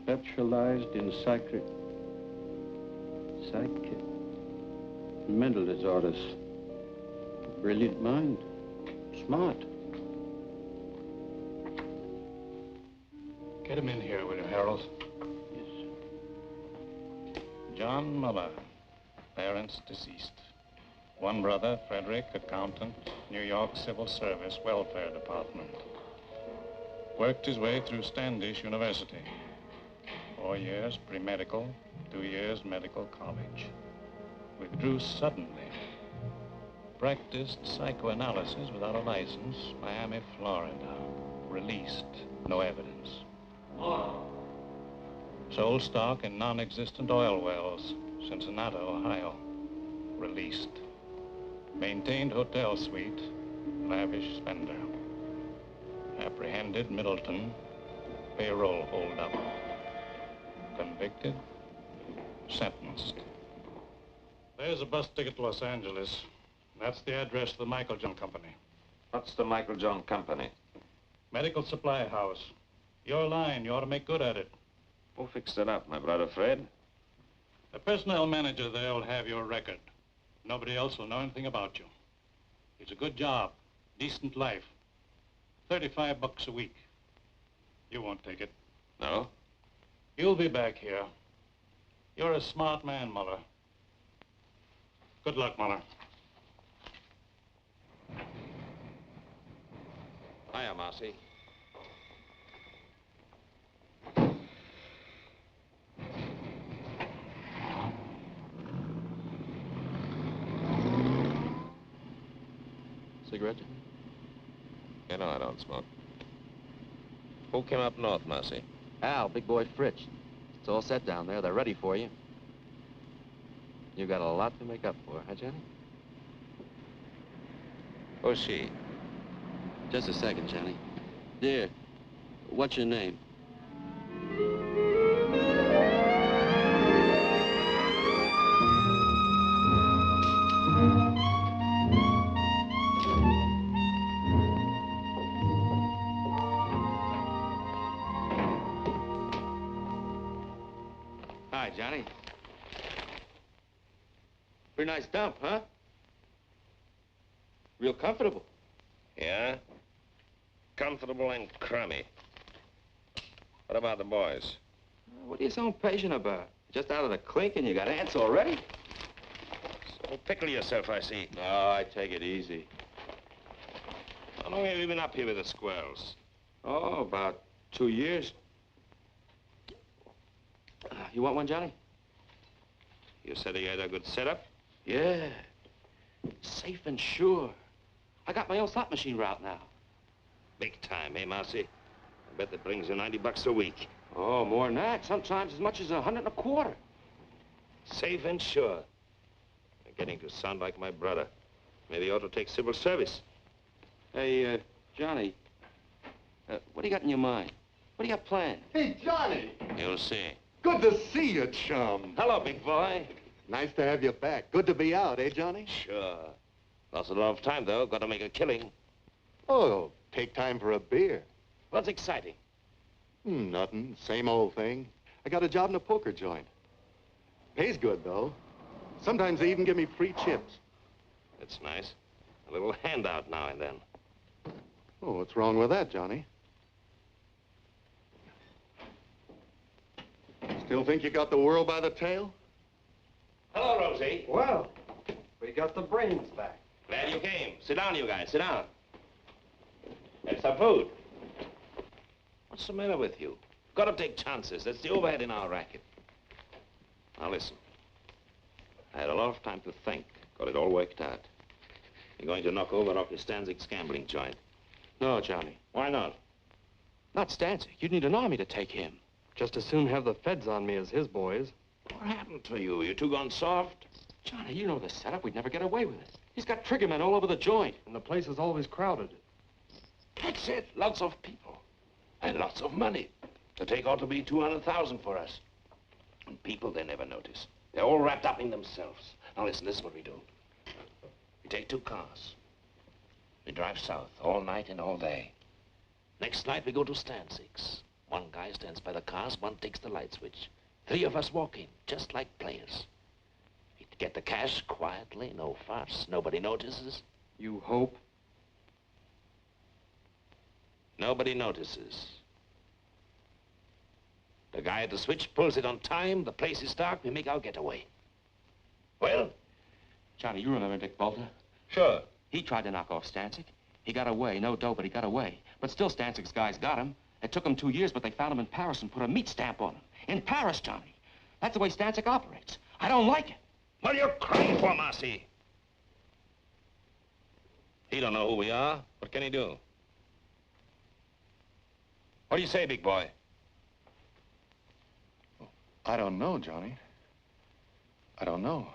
Specialized in mental disorders. Brilliant mind. Smart. Get him in here, will you, Harold? Yes. John Muller, parents deceased. One brother, Frederick, accountant, New York Civil Service, Welfare Department. Worked his way through Standish University. 4 years pre-medical, 2 years medical college. Withdrew suddenly. Practiced psychoanalysis without a license, Miami, Florida. Released, no evidence. Sold stock in non-existent oil wells, Cincinnati, Ohio. Released. Maintained hotel suite, lavish spender. Apprehended, Middleton, payroll holdup. Convicted, sentenced. There's a bus ticket to Los Angeles. That's the address of the Michael John Company. What's the Michael John Company? Medical supply house. Your line, you ought to make good at it. Who fixed it up, my brother Fred? The personnel manager there will have your record. Nobody else will know anything about you. It's a good job, decent life. $35 a week. You won't take it. No? You'll be back here. You're a smart man, Muller. Good luck, Muller. Hiya, Marcy. Cigarette? You know I don't smoke. Who came up north, Marcy? Al, big boy Fritz. It's all set down there. They're ready for you. You got a lot to make up for, huh, Johnny? Who's she? Just a second, Johnny. Dear, what's your name? Hi, Johnny. Pretty nice dump, huh? Real comfortable. Yeah? Comfortable and crummy. What about the boys? What are you so impatient about? Just out of the clink and you got ants already? So pickle yourself, I see. No, I take it easy. How long have you been up here with the squirrels? Oh, about 2 years. You want one, Johnny? You said he had a good setup? Yeah. Safe and sure. I got my own slot machine route now. Big time, eh, Marcy? I bet that brings you $90 a week. Oh, more than that. Sometimes as much as 125. Safe and sure. You're getting to sound like my brother. Maybe you ought to take civil service. Hey, Johnny, what do you got in your mind? What do you got planned? Hey, Johnny! You'll see. Good to see you, chum. Hello, big boy. Nice to have you back. Good to be out, eh, Johnny? Sure. Lost a lot of time, though. Got to make a killing. Oh, take time for a beer. What's exciting? Nothing. Same old thing. I got a job in a poker joint. Pays good, though. Sometimes they even give me free chips. That's nice. A little handout now and then. Oh, what's wrong with that, Johnny? Still think you got the world by the tail? Hello, Rosie. Well, we got the brains back. Glad you came. Sit down, you guys. Sit down. Have some food. What's the matter with you? Got to take chances. That's the overhead in our racket. Now, listen. I had a lot of time to think. Got it all worked out. You're going to knock over Rocky Stansyck's gambling joint. No, Johnny. Why not? Not Stansyck. You'd need an army to take him. Just as soon have the feds on me as his boys. What happened to you? You two gone soft? Johnny, you know the setup. We'd never get away with it. He's got triggermen all over the joint. And the place is always crowded. That's it. Lots of people. And lots of money. The take ought to be 200,000 for us. And people, they never notice. They're all wrapped up in themselves. Now listen, this is what we do. We take 2 cars. We drive south all night and all day. Next night we go to Stansyck's. One guy stands by the cars, one takes the light switch. 3 of us walk in, just like players. We get the cash quietly, no fuss. Nobody notices. You hope? Nobody notices. The guy at the switch pulls it on time, the place is dark, we make our getaway. Well? Johnny, you remember Dick Bolter? Sure. He tried to knock off Stansyck. He got away, no dough, but he got away. But still, Stansyck's guys got him. It took him 2 years, but they found him in Paris and put a meat stamp on him. In Paris, Johnny. That's the way Stansyck operates. I don't like it. What are you crying for, Marcy? He don't know who we are. What can he do? What do you say, big boy? I don't know, Johnny. I don't know.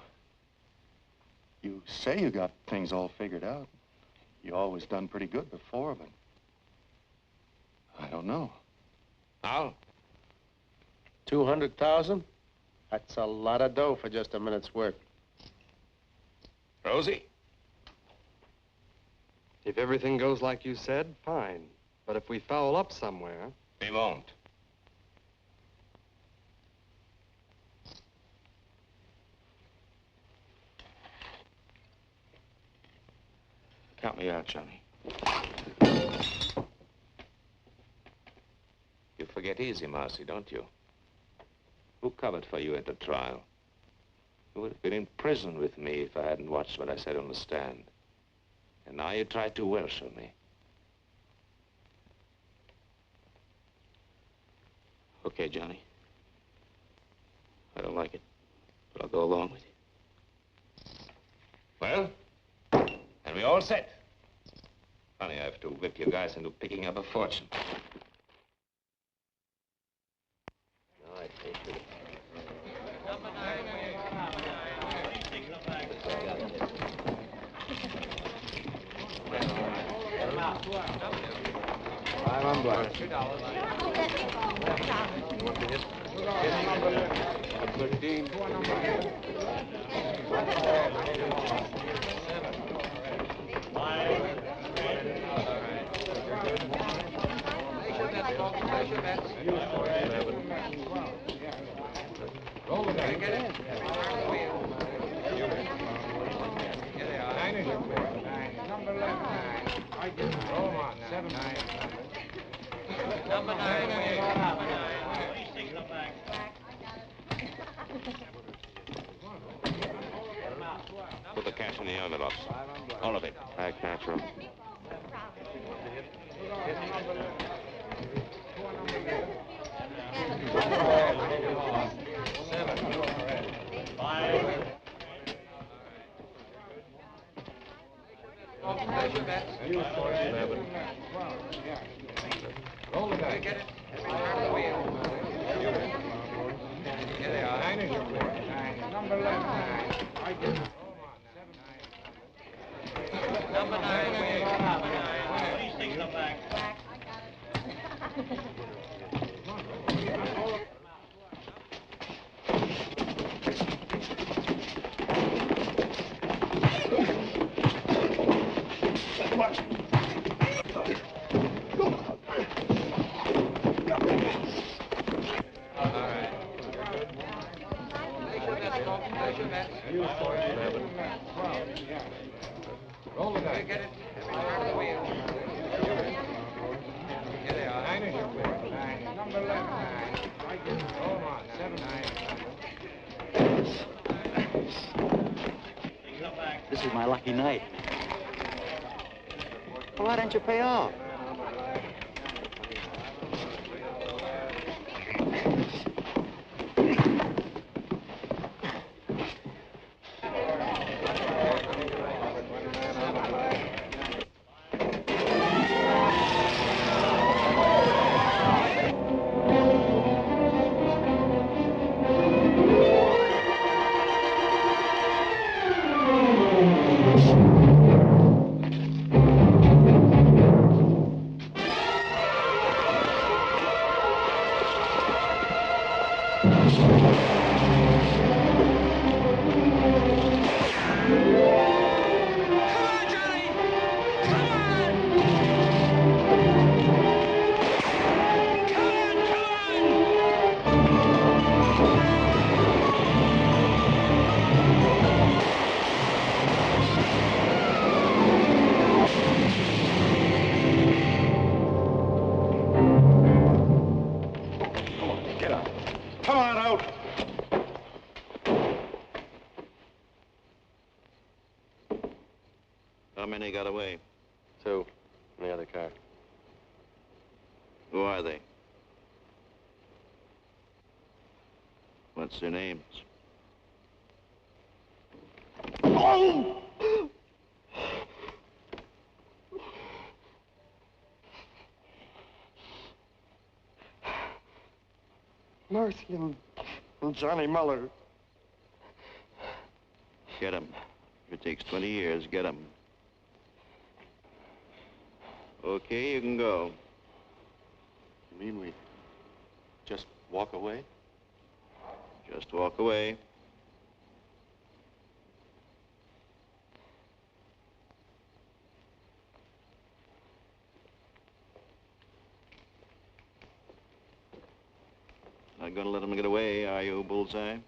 You say you got things all figured out. You always done pretty good before, but I don't know. How? 200,000? That's a lot of dough for just a minute's work. Rosie? If everything goes like you said, fine. But if we foul up somewhere... We won't. Count me out, Johnny. You forget easy, Marcy, don't you? Who covered for you at the trial? You would have been in prison with me if I hadn't watched what I said on the stand. And now you try to worship me. Okay, Johnny. I don't like it, but I'll go along with you. Well, and we all set. Funny, I have to whip you guys into picking up a fortune. No, I take it. $5 on black. Put the cash in the envelopes. All of it. Back natural. Roll it back. Get it. Turn the wheel. Here they are. 9 is your nine. Number 11. I get it. Number 9. These things are back. Roll it back. Get it. Turn the wheel. Here they are. 9 is your nine. Number 11. I get it. Roll them on. 7, 9. This is my lucky night. Well, why don't you pay off? Come on! Come on out. How many got away? 2 in the other car. Who are they? What's their names? Oh! Marcy and Johnny Muller. Get them. If it takes 20 years, get them. Okay, you can go. You mean we just walk away? Just walk away. Not gonna let them get away, are you, Bullseye?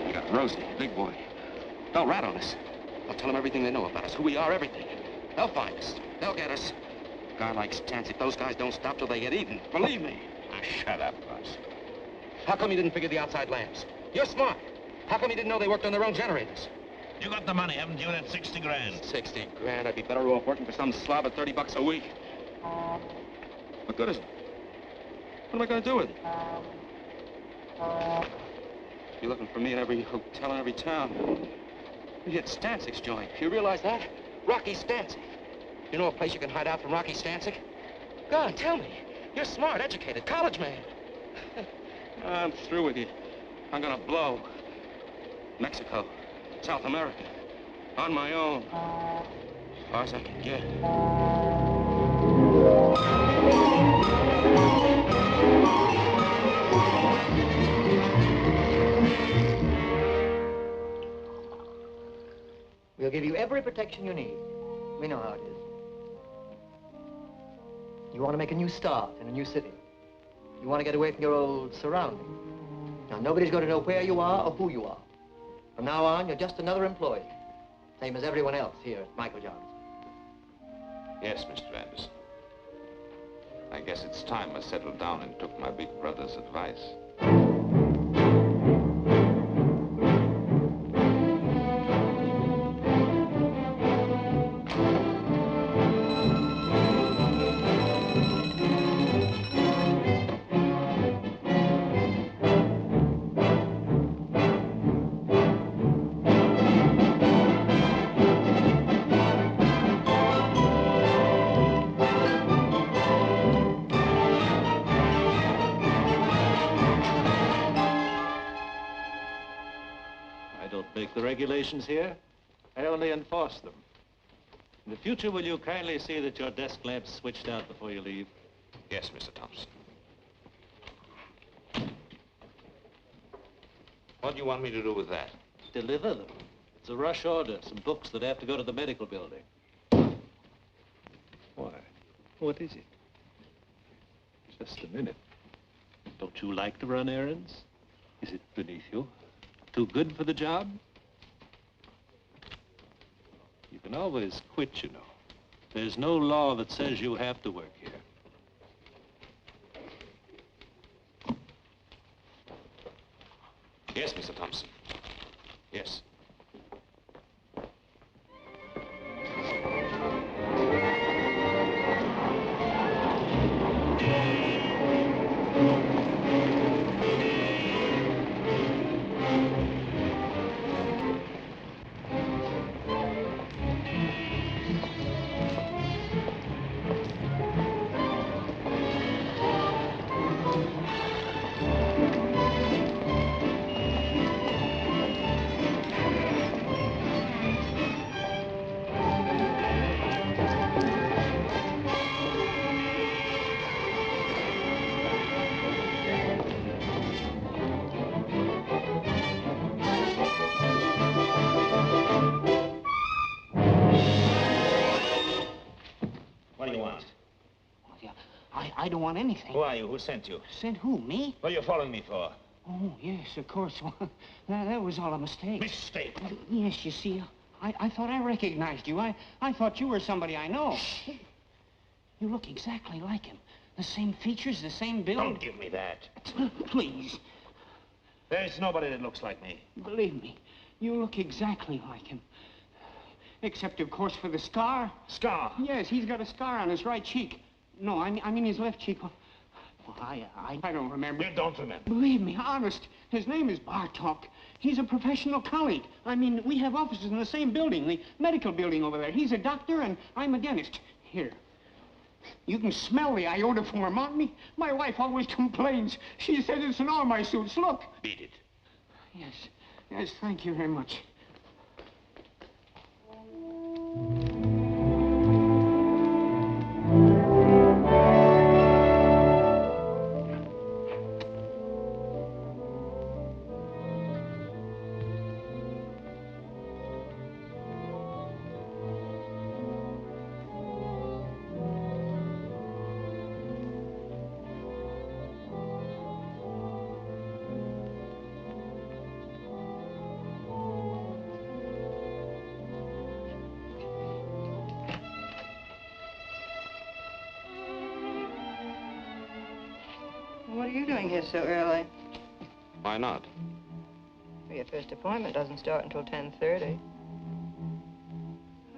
We got Rosie, big boy. They'll rat on us. I'll tell them everything they know about us, who we are, everything. They'll find us. They'll get us. A guy like Stansyck, those guys don't stop till they get even. Believe me. Ah, shut up, boss. How come you didn't figure the outside lamps? You're smart. How come you didn't know they worked on their own generators? You got the money, haven't you? That 60 grand. 60 grand. I'd be better off working for some slob at $30 a week. What good is it? What am I going to do with it? You're looking for me in every hotel in every town. You hit Stansyck's joint. You realize that? Rocky Stansyck. You know a place you can hide out from Rocky Stansyck? Go on, tell me. You're smart, educated, college man. I'm through with you. I'm gonna blow. Mexico, South America, on my own. As far as I can get. We'll give you every protection you need. We know how it is. You want to make a new start in a new city. You want to get away from your old surroundings. Now, nobody's going to know where you are or who you are. From now on, you're just another employee. Same as everyone else here at Michael John's. Yes, Mr. Anderson. I guess it's time I settled down and took my big brother's advice. Regulations here. I only enforce them. In the future, will you kindly see that your desk lamp's switched out before you leave? Yes, Mr. Thompson. What do you want me to do with that? Deliver them. It's a rush order. Some books that have to go to the medical building. Why? What is it? Just a minute. Don't you like to run errands? Is it beneath you? Too good for the job? You can always quit, you know. There's no law that says you have to work here. Yes, Mr. Thompson. Yes. I don't want anything. Who are you? Who sent you? Sent who, me? What are you following me for? Oh, yes, of course. Well, that was all a mistake. Mistake? Yes, you see, I thought I recognized you. I thought you were somebody I know. You look exactly like him. The same features, the same build. Don't give me that. Please. There's nobody that looks like me. Believe me, you look exactly like him. Except, of course, for the scar. Scar? Yes, he's got a scar on his right cheek. No, I mean his left cheek. Well, I don't remember. You don't remember? Believe me, honest. His name is Bartok. He's a professional colleague. I mean, we have offices in the same building, the medical building over there. He's a doctor and I'm a dentist. Here. You can smell the iodoform on me. My wife always complains. She says it's in all my suits. Look. Beat it. Yes, thank you very much. What are you doing here so early? Why not? Well, your first appointment doesn't start until 10:30.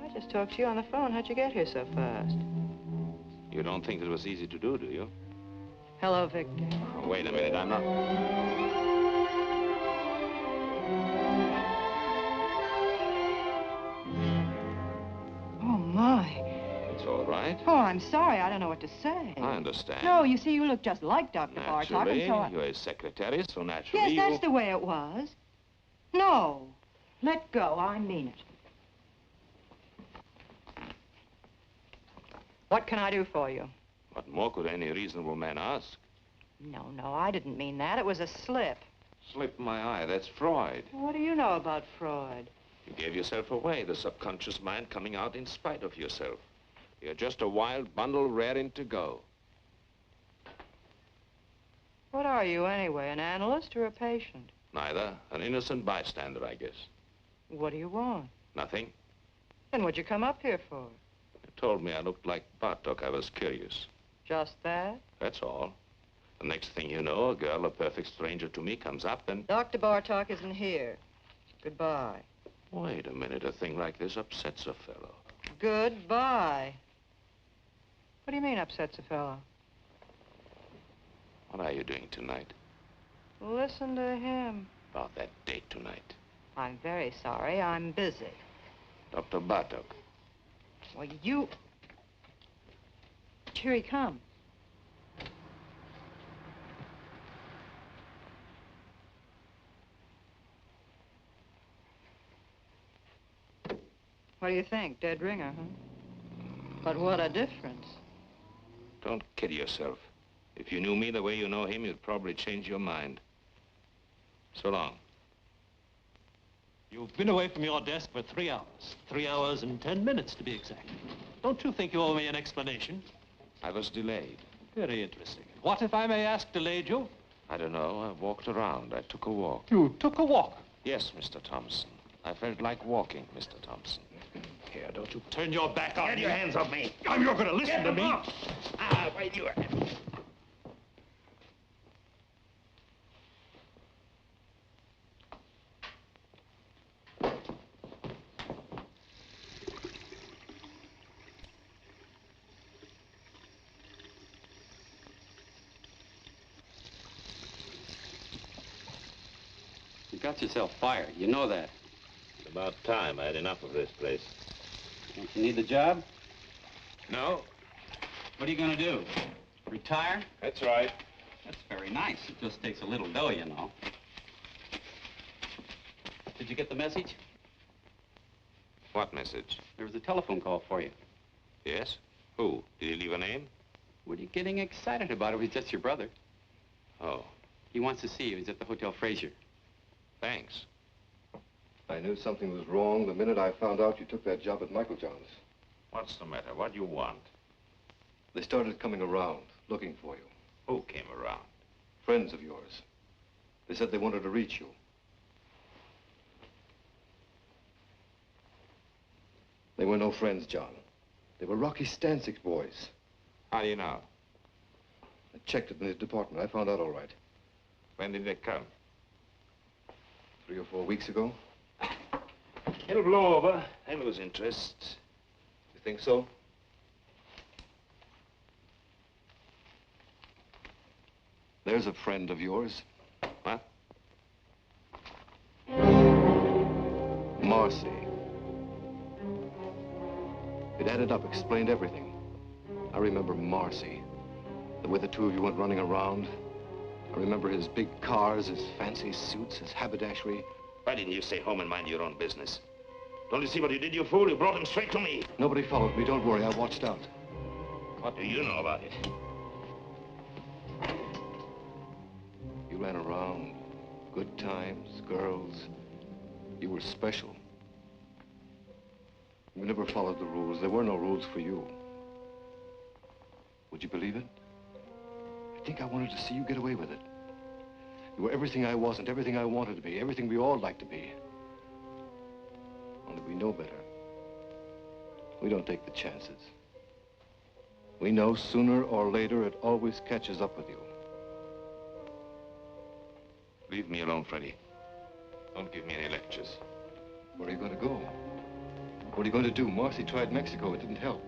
I just talked to you on the phone. How'd you get here so fast? You don't think it was easy to do you? Hello, Victor. Oh, wait a minute, I'm not... Oh, my. It's all right. Oh, I'm sorry. I don't know what to say. I understand. No, you see, you look just like Dr. Bartok, Naturally, and so I... you're his secretary, so naturally Yes, you... that's the way it was. No. Let go. I mean it. What can I do for you? What more could any reasonable man ask? No, I didn't mean that. It was a slip. Slip my eye, that's Freud. What do you know about Freud? You gave yourself away, the subconscious mind coming out in spite of yourself. You're just a wild bundle raring to go. What are you, anyway, an analyst or a patient? Neither. An innocent bystander, I guess. What do you want? Nothing. Then what'd you come up here for? You told me I looked like Bartok. I was curious. Just that? That's all. The next thing you know, a girl, a perfect stranger to me, comes up and... Dr. Bartok isn't here. Goodbye. Wait a minute. A thing like this upsets a fellow. Goodbye. What do you mean upsets a fellow? What are you doing tonight? Listen to him. About that date tonight. I'm very sorry. I'm busy. Dr. Bartok. Well, you... Here he comes. What do you think? Dead ringer, huh? But what a difference. Don't kid yourself. If you knew me the way you know him, you'd probably change your mind. So long. You've been away from your desk for 3 hours. 3 hours and 10 minutes, to be exact. Don't you think you owe me an explanation? I was delayed. Very interesting. What, if I may ask, delayed you? I don't know. I walked around. I took a walk. You took a walk? Yes, Mr. Thompson. I felt like walking, Mr. Thompson. Here, don't you turn your back on me. Get your hands off me. You're going to listen to me. Ah, wait, you... You got yourself fired. You know that. It's about time. I had enough of this place. Don't you need the job? No. What are you going to do? Retire? That's right. That's very nice. It just takes a little dough, you know. Did you get the message? What message? There was a telephone call for you. Yes? Who? Did he leave a name? What are you getting excited about? It was just your brother. Oh. He wants to see you. He's at the Hotel Fraser. Thanks. I knew something was wrong the minute I found out you took that job at Michael John's. What's the matter? What do you want? They started coming around, looking for you. Who came around? Friends of yours. They said they wanted to reach you. They were no friends, John. They were Rocky Stansyck's boys. How do you know? I checked it in his department. I found out all right. When did it come? 3 or 4 weeks ago. It'll blow over. They lose interest. You think so? There's a friend of yours. What? Marcy. It added up, explained everything. I remember Marcy. The way the two of you went running around. I remember his big cars, his fancy suits, his haberdashery. Why didn't you stay home and mind your own business? Don't you see what you did, you fool? You brought him straight to me. Nobody followed me. Don't worry. I watched out. What do you know about it? You ran around. Good times, girls. You were special. You never followed the rules. There were no rules for you. Would you believe it? I think I wanted to see you get away with it. You were everything I wasn't, everything I wanted to be, everything we all like to be. Only we know better. We don't take the chances. We know sooner or later it always catches up with you. Leave me alone, Freddie. Don't give me any lectures. Where are you going to go? What are you going to do? Marcy tried Mexico. It didn't help.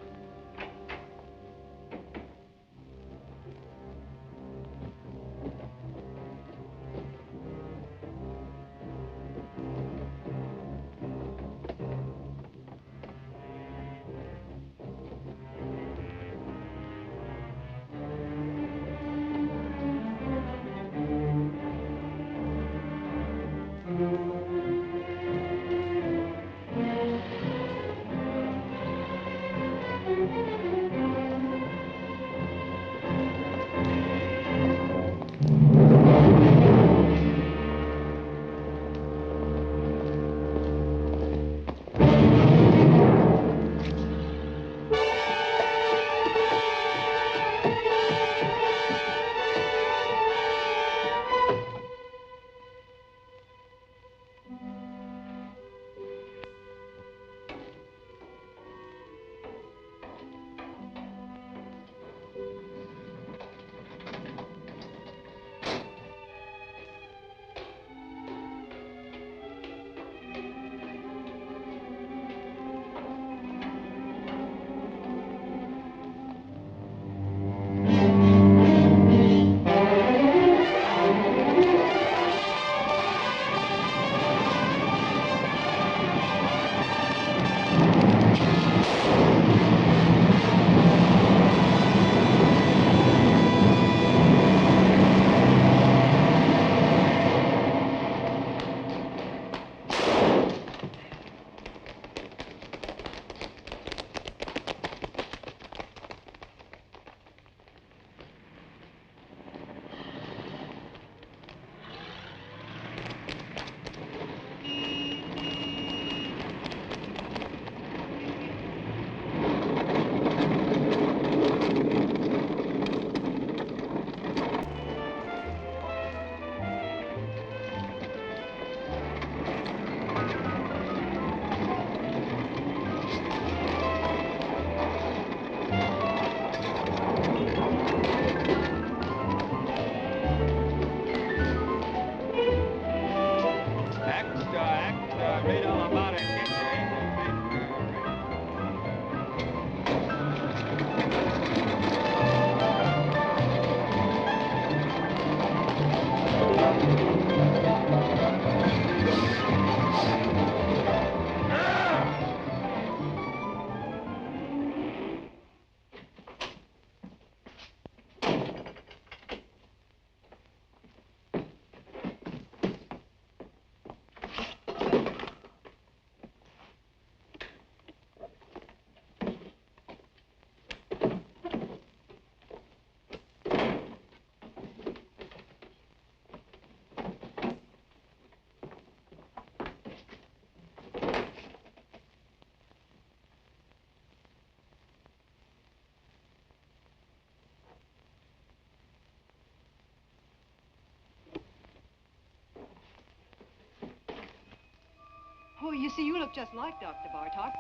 Oh, you see, you look just like Dr. Bartok.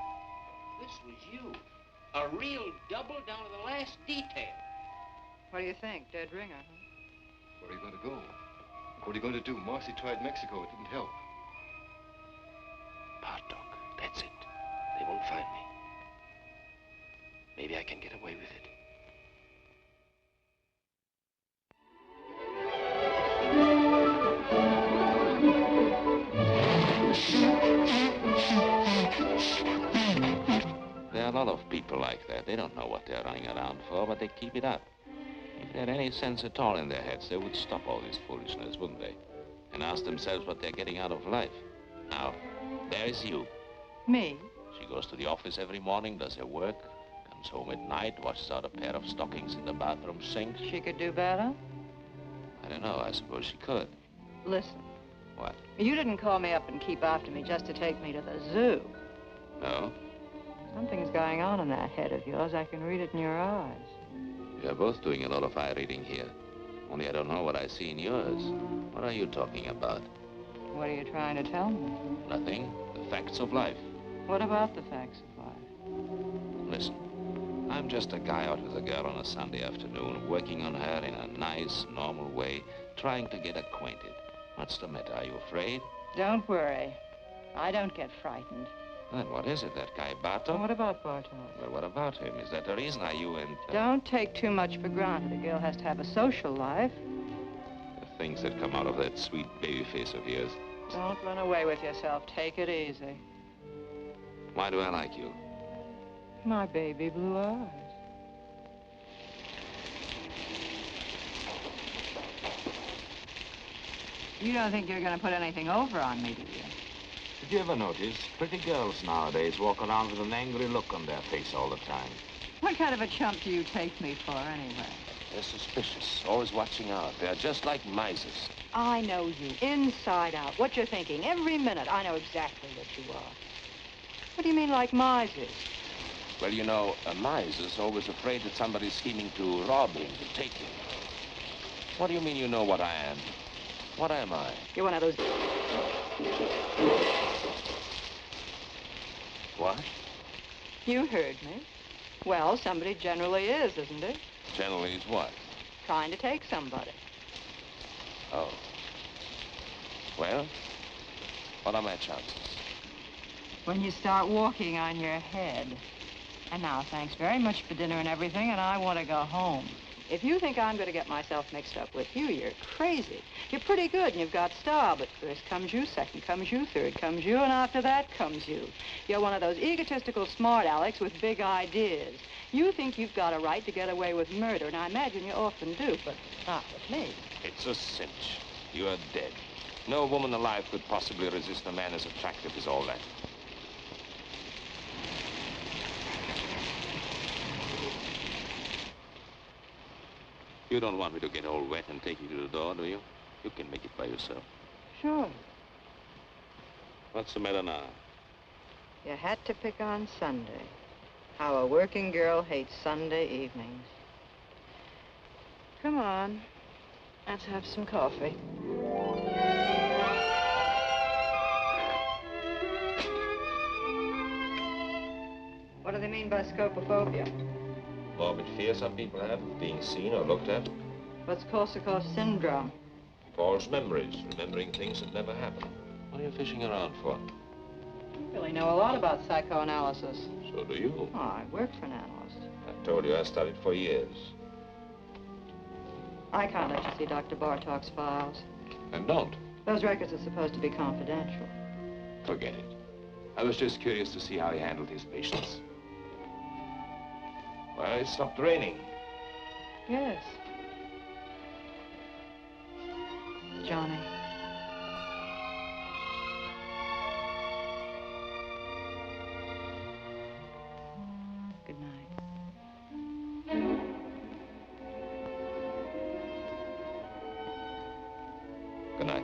This was you. A real double down to the last detail. What do you think? Dead ringer, huh? Where are you going to go? What are you going to do? Marcy tried Mexico. It didn't help. Bartok, that's it. They won't find me. Maybe I can get away with it. There are a lot of people like that. They don't know what they're running around for, but they keep it up. If they had any sense at all in their heads, they would stop all this foolishness, wouldn't they? And ask themselves what they're getting out of life. Now, there's you. Me? She goes to the office every morning, does her work, comes home at night, washes out a pair of stockings in the bathroom sink. She could do better? I don't know. I suppose she could. Listen. What? You didn't call me up and keep after me just to take me to the zoo. No? Something's going on in that head of yours. I can read it in your eyes. You're both doing a lot of eye reading here. Only I don't know what I see in yours. What are you talking about? What are you trying to tell me? Nothing. The facts of life. What about the facts of life? Listen, I'm just a guy out with a girl on a Sunday afternoon, working on her in a nice, normal way, trying to get acquainted. What's the matter? Are you afraid? Don't worry. I don't get frightened. Then what is it, that guy Bartok? What about Bartok? Well, what about him? Is that the reason? Are you and... Don't take too much for granted. A girl has to have a social life. The things that come out of that sweet baby face of yours. Don't run away with yourself. Take it easy. Why do I like you? My baby blue eyes. You don't think you're going to put anything over on me, do you? Did you ever notice pretty girls nowadays walk around with an angry look on their face all the time? What kind of a chump do you take me for, anyway? They're suspicious, always watching out. They're just like misers. I know you, inside out. What you're thinking, every minute. I know exactly what you are. What do you mean, like misers? Well, you know, a miser's always afraid that somebody's scheming to rob him, to take him. What do you mean you know what I am? What am I? You're one of those... What? You heard me. Well, somebody generally is, isn't it? Generally is what? Trying to take somebody. Oh. Well, what are my chances? When you start walking on your head. And now, thanks very much for dinner and everything, and I want to go home. If you think I'm going to get myself mixed up with you, you're crazy. You're pretty good, and you've got style, but first comes you, second comes you, third comes you, and after that comes you. You're one of those egotistical smart Alecks with big ideas. You think you've got a right to get away with murder, and I imagine you often do, but not with me. It's a cinch. You're dead. No woman alive could possibly resist a man as attractive as all that. You don't want me to get all wet and take you to the door, do you? You can make it by yourself. Sure. What's the matter now? You had to pick on Sunday. How a working girl hates Sunday evenings. Come on. Let's have some coffee. What do they mean by scopophobia? Morbid fear some people have of being seen or looked at. What's Korsakoff syndrome? False memories, remembering things that never happened. What are you fishing around for? You really know a lot about psychoanalysis. So do you. Oh, I work for an analyst. I told you I studied for years. I can't let you see Dr. Bartok's files. And don't. Those records are supposed to be confidential. Forget it. I was just curious to see how he handled his patients. Well, it stopped raining. Yes. Johnny. Good night. Good night.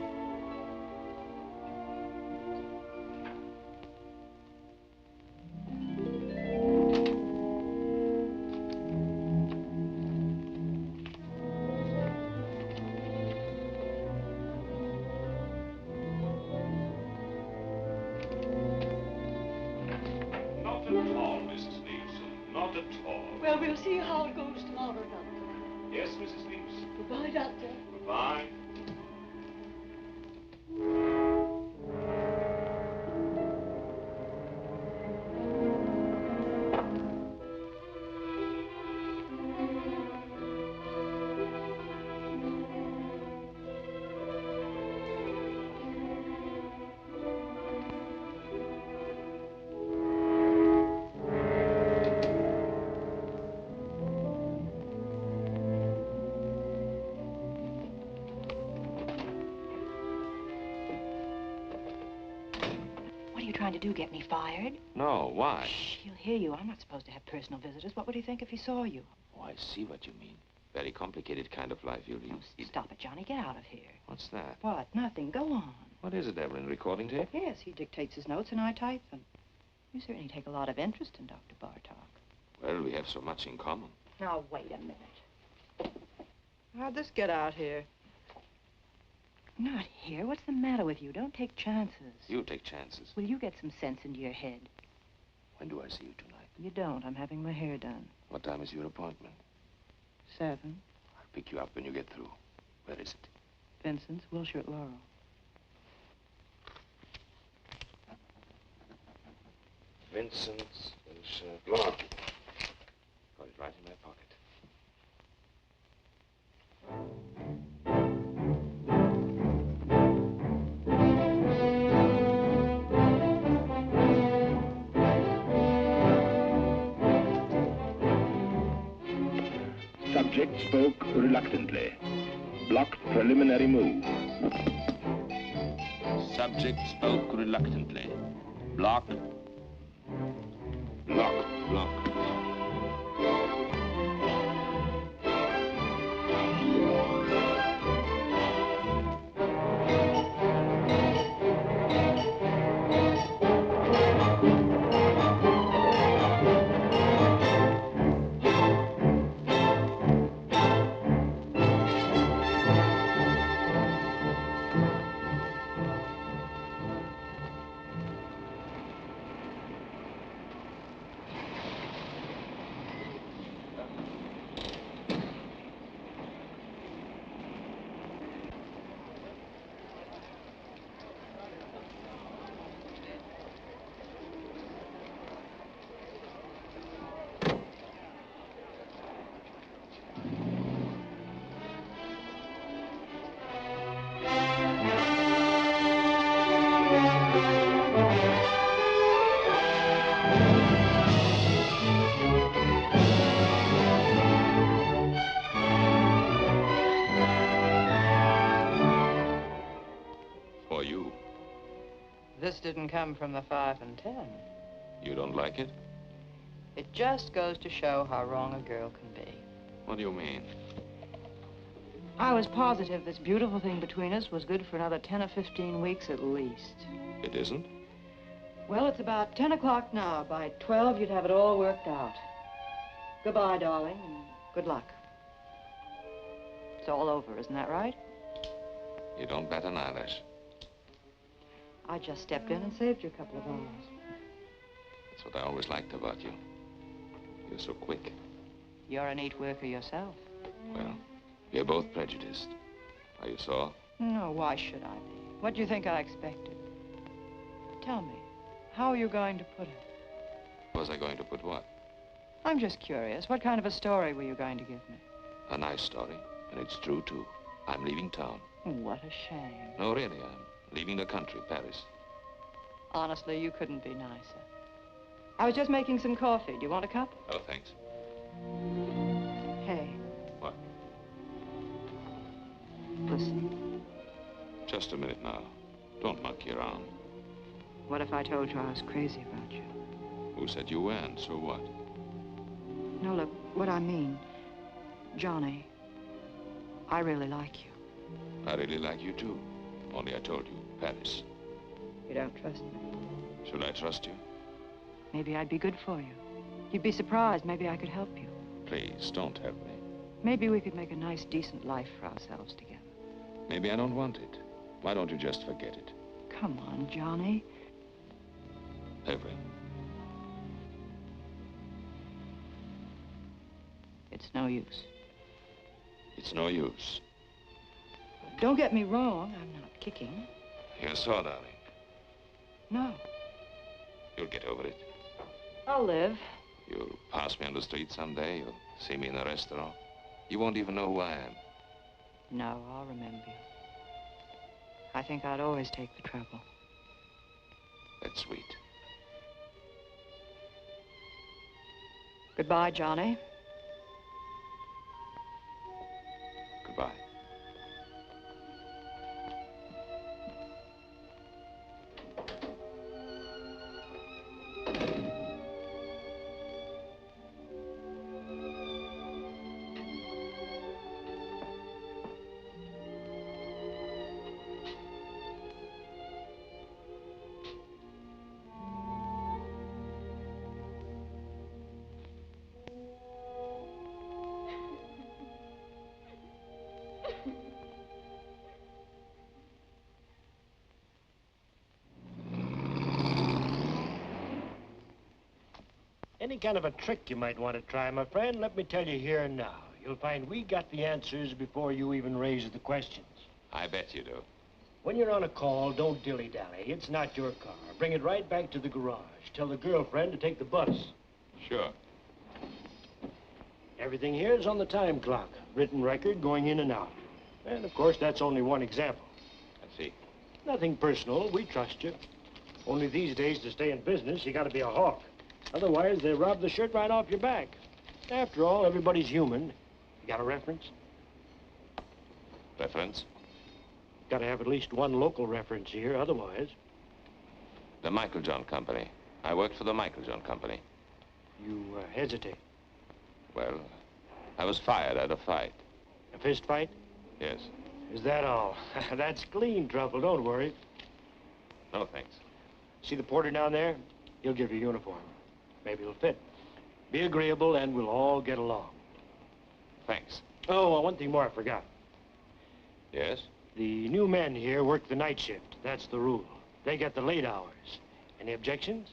We'll see how it goes tomorrow, Doctor. Yes, Mrs. Leaves. Goodbye, Doctor. Goodbye. Trying to do, get me fired? No, why? Shh, he'll hear you. I'm not supposed to have personal visitors. What would he think if he saw you? Oh, I see what you mean. Very complicated kind of life you lead. Oh, stop it, Johnny. Get out of here. What's that? What? Nothing. Go on. What is it, Evelyn? Recording tape? Yes, he dictates his notes and I type them. You certainly take a lot of interest in Dr. Bartok. Well, we have so much in common. Now, wait a minute. How'd this get out here? Not here. What's the matter with you? Don't take chances. You take chances. Will you get some sense into your head? When do I see you tonight? You don't. I'm having my hair done. What time is your appointment? 7. I'll pick you up when you get through. Where is it? Vincent's, Wilshire at Laurel. Vincent's, Wilshire, Laurel. Got it right in my pocket. Subject spoke reluctantly. Blocked preliminary move. Subject spoke reluctantly. Block. Block. Block. This didn't come from the 5 and 10. You don't like it? It just goes to show how wrong a girl can be. What do you mean? I was positive this beautiful thing between us was good for another 10 or 15 weeks at least. It isn't? Well, it's about 10 o'clock now. By 12, you'd have it all worked out. Goodbye, darling, and good luck. It's all over, isn't that right? You don't bat an eyelash. I just stepped in and saved you a couple of hours. That's what I always liked about you. You're so quick. You're a neat worker yourself. Well, we're both prejudiced. Are you sore? No, why should I be? What do you think I expected? Tell me, how are you going to put it? Was I going to put what? I'm just curious. What kind of a story were you going to give me? A nice story, and it's true, too. I'm leaving town. What a shame. No, really, I'm leaving the country, Paris. Honestly, you couldn't be nicer. I was just making some coffee. Do you want a cup? Oh, thanks. Hey. What? Listen. Just a minute now. Don't monkey around. What if I told you I was crazy about you? Who said you weren't? So what? No, look, what I mean, Johnny, I really like you. I really like you, too. Only I told you, Paris. You don't trust me? Should I trust you? Maybe I'd be good for you. You'd be surprised. Maybe I could help you. Please, don't help me. Maybe we could make a nice, decent life for ourselves together. Maybe I don't want it. Why don't you just forget it? Come on, Johnny. Evelyn. It's no use. It's no use. Don't get me wrong, I'm not kicking. You're so, darling. No. You'll get over it. I'll live. You'll pass me on the street someday. You'll see me in a restaurant. You won't even know who I am. No, I'll remember you. I think I'd always take the trouble. That's sweet. Goodbye, Johnny. Goodbye. Any kind of a trick you might want to try, my friend, let me tell you here and now. You'll find we got the answers before you even raise the questions. I bet you do. When you're on a call, don't dilly-dally. It's not your car. Bring it right back to the garage. Tell the girlfriend to take the bus. Sure. Everything here is on the time clock. Written record going in and out. And, of course, that's only one example. I see. Nothing personal. We trust you. Only these days, to stay in business, you got to be a hawk. Otherwise, they rob the shirt right off your back. After all, everybody's human. You got a reference? Reference? Got to have at least one local reference here, otherwise. The Michael John Company. I worked for the Michael John Company. You hesitate. Well, I was fired at a fight. A fist fight? Yes. Is that all? That's clean trouble, don't worry. No, thanks. See the porter down there? He'll give you a uniform. Maybe it'll fit. Be agreeable and we'll all get along. Thanks. Oh, one thing more I forgot. Yes? The new men here work the night shift. That's the rule. They get the late hours. Any objections?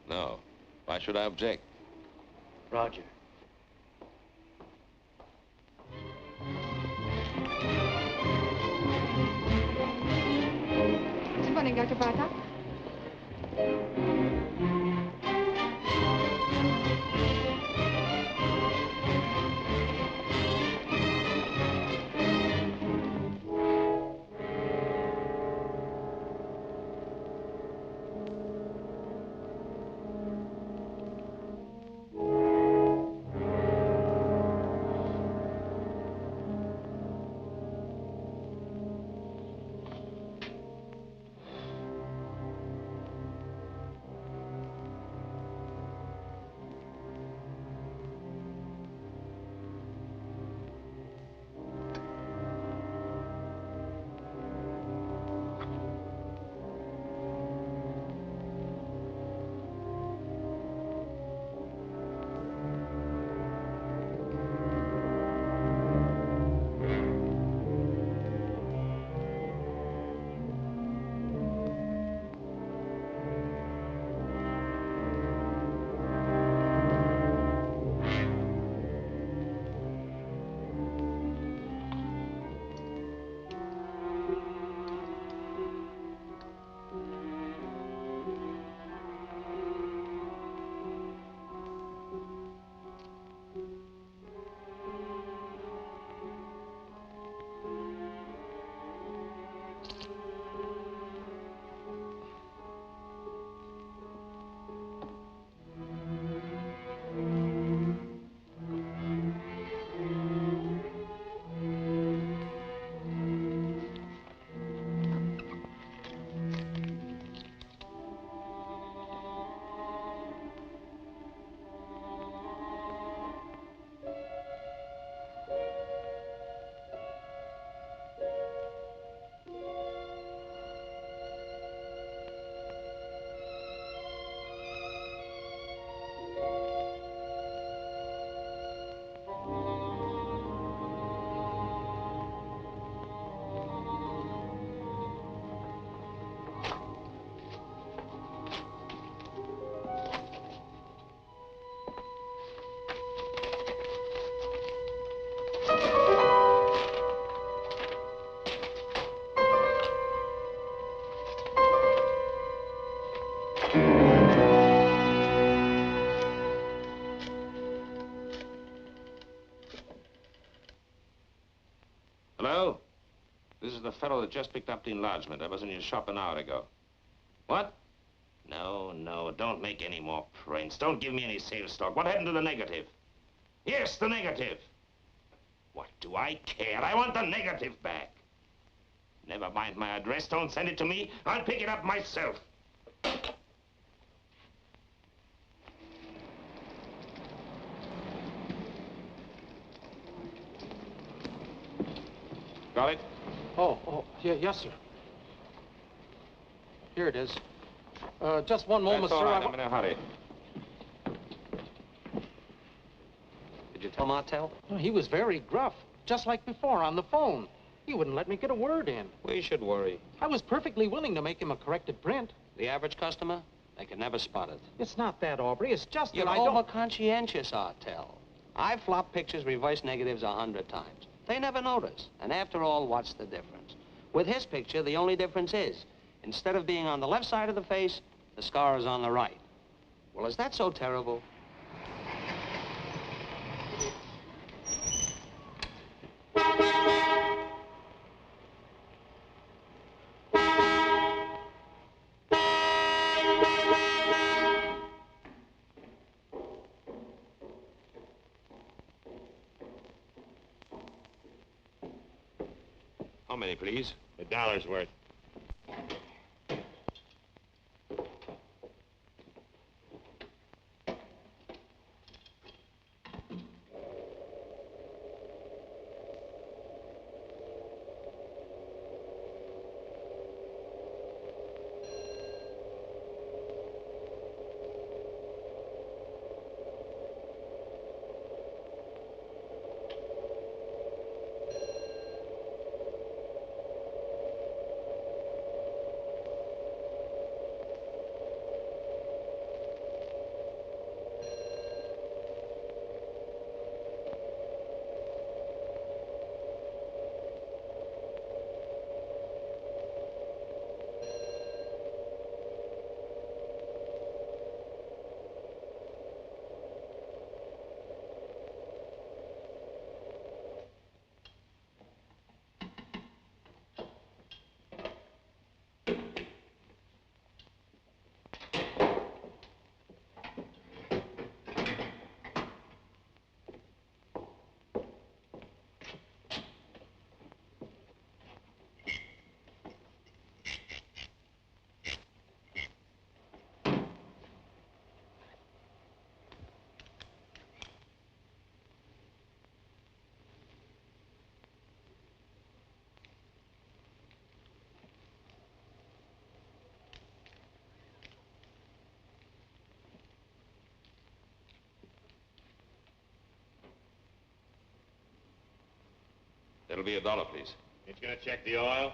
No. Why should I object? Roger. Good morning, Dr. Bartok. Hello? This is the fellow that just picked up the enlargement. I was in your shop an hour ago. What? No, no, don't make any more prints. Don't give me any sales stock. What happened to the negative? Yes, the negative. What do I care? I want the negative back. Never mind my address. Don't send it to me. I'll pick it up myself. Got it? Oh, yeah, yes, sir. Here it is. Just one moment, That's all sir. right. I'm in a hurry. Did you tell Artell? He was very gruff, just like before on the phone. He wouldn't let me get a word in. We should worry. I was perfectly willing to make him a corrected print. The average customer, they can never spot it. It's not that, Aubrey. It's just You're that I don't... over-conscientious, Artell. I've flopped pictures, reverse negatives 100 times. They never notice. And after all, what's the difference? With his picture, the only difference is, instead of being on the left side of the face, the scar is on the right. Well, is that so terrible? How many, please? $1's worth. That'll be $1, please. Ain't you gonna check the oil?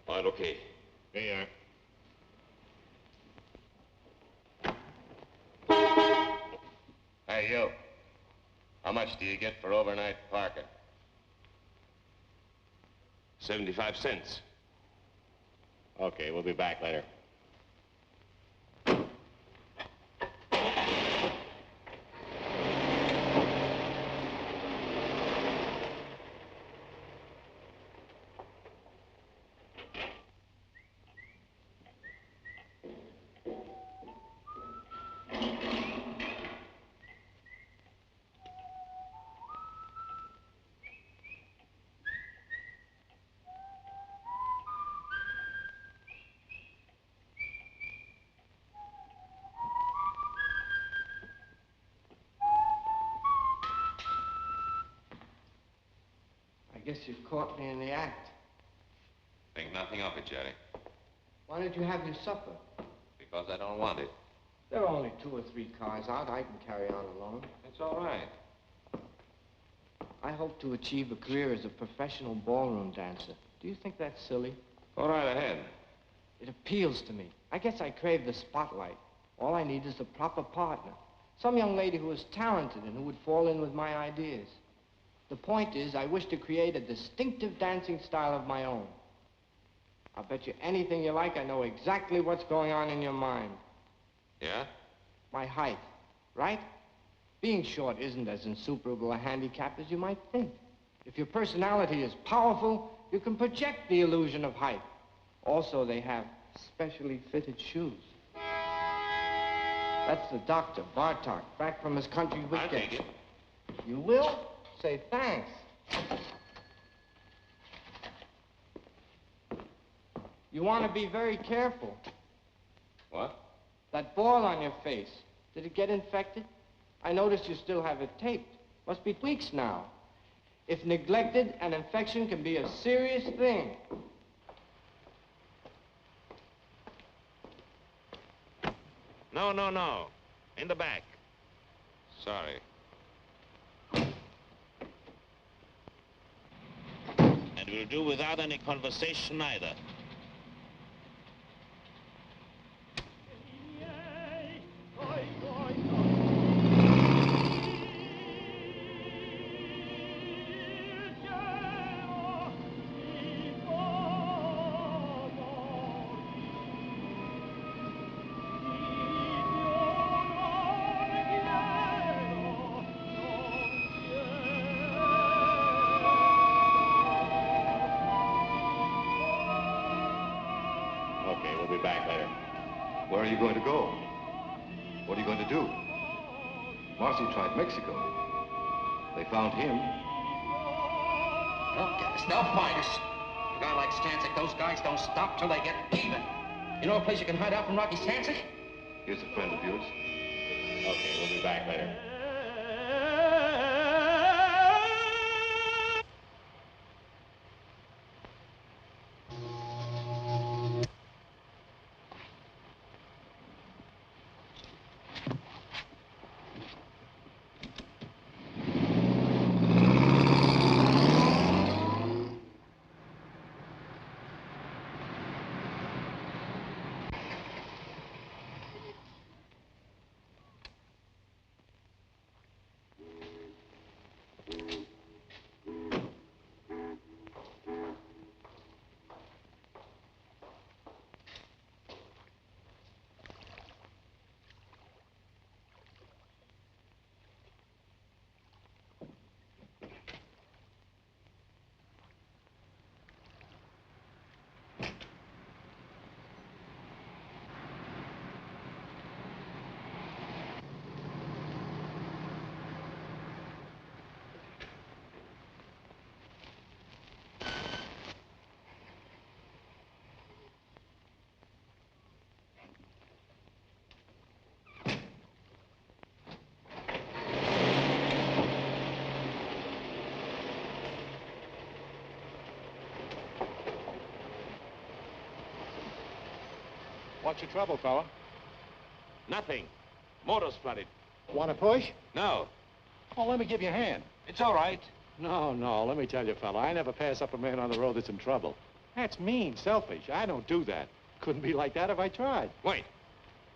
All right, okay. Here you are. Hey, you. How much do you get for overnight parking? 75 cents. Okay, we'll be back later. guess you've caught me in the act. Think nothing of it, Jerry. Why don't you have your supper? Because I don't want it. There are only 2 or 3 cars out. I can carry on alone. It's all right. I hope to achieve a career as a professional ballroom dancer. Do you think that's silly? Go right ahead. It appeals to me. I guess I crave the spotlight. All I need is a proper partner. Some young lady who is talented and who would fall in with my ideas. The point is, I wish to create a distinctive dancing style of my own. I'll bet you anything you like, I know exactly what's going on in your mind. Yeah? My height, right? Being short isn't as insuperable a handicap as you might think. If your personality is powerful, you can project the illusion of height. Also, they have specially fitted shoes. That's the doctor, Bartok, back from his country weekend. I'll take it. You will? Say thanks. You want to be very careful. What? That ball on your face, did it get infected? I noticed you still have it taped. Must be weeks now. If neglected, an infection can be a serious thing. No, no, no. In the back. Sorry. And we'll do without any conversation either. Okay, we'll be back later. Where are you going to go? What are you going to do? Marcy tried Mexico. They found him. They'll get us. They'll find us. A guy like Stansyck, those guys don't stop till they get even. You know a place you can hide out from Rocky Stansyck? Here's a friend of yours. Okay, we'll be back later. What's your trouble, fella? Nothing. Motor's flooded. Want to push? No. Oh, let me give you a hand. It's all right. No, let me tell you, fella, I never pass up a man on the road that's in trouble. That's mean, selfish. I don't do that. Couldn't be like that if I tried. Wait.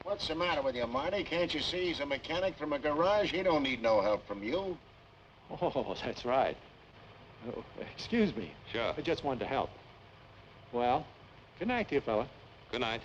What's the matter with you, Marty? Can't you see he's a mechanic from a garage? He don't need no help from you. Oh, that's right. Oh, excuse me. Sure. I just wanted to help. Well, good night to you, fella. Good night.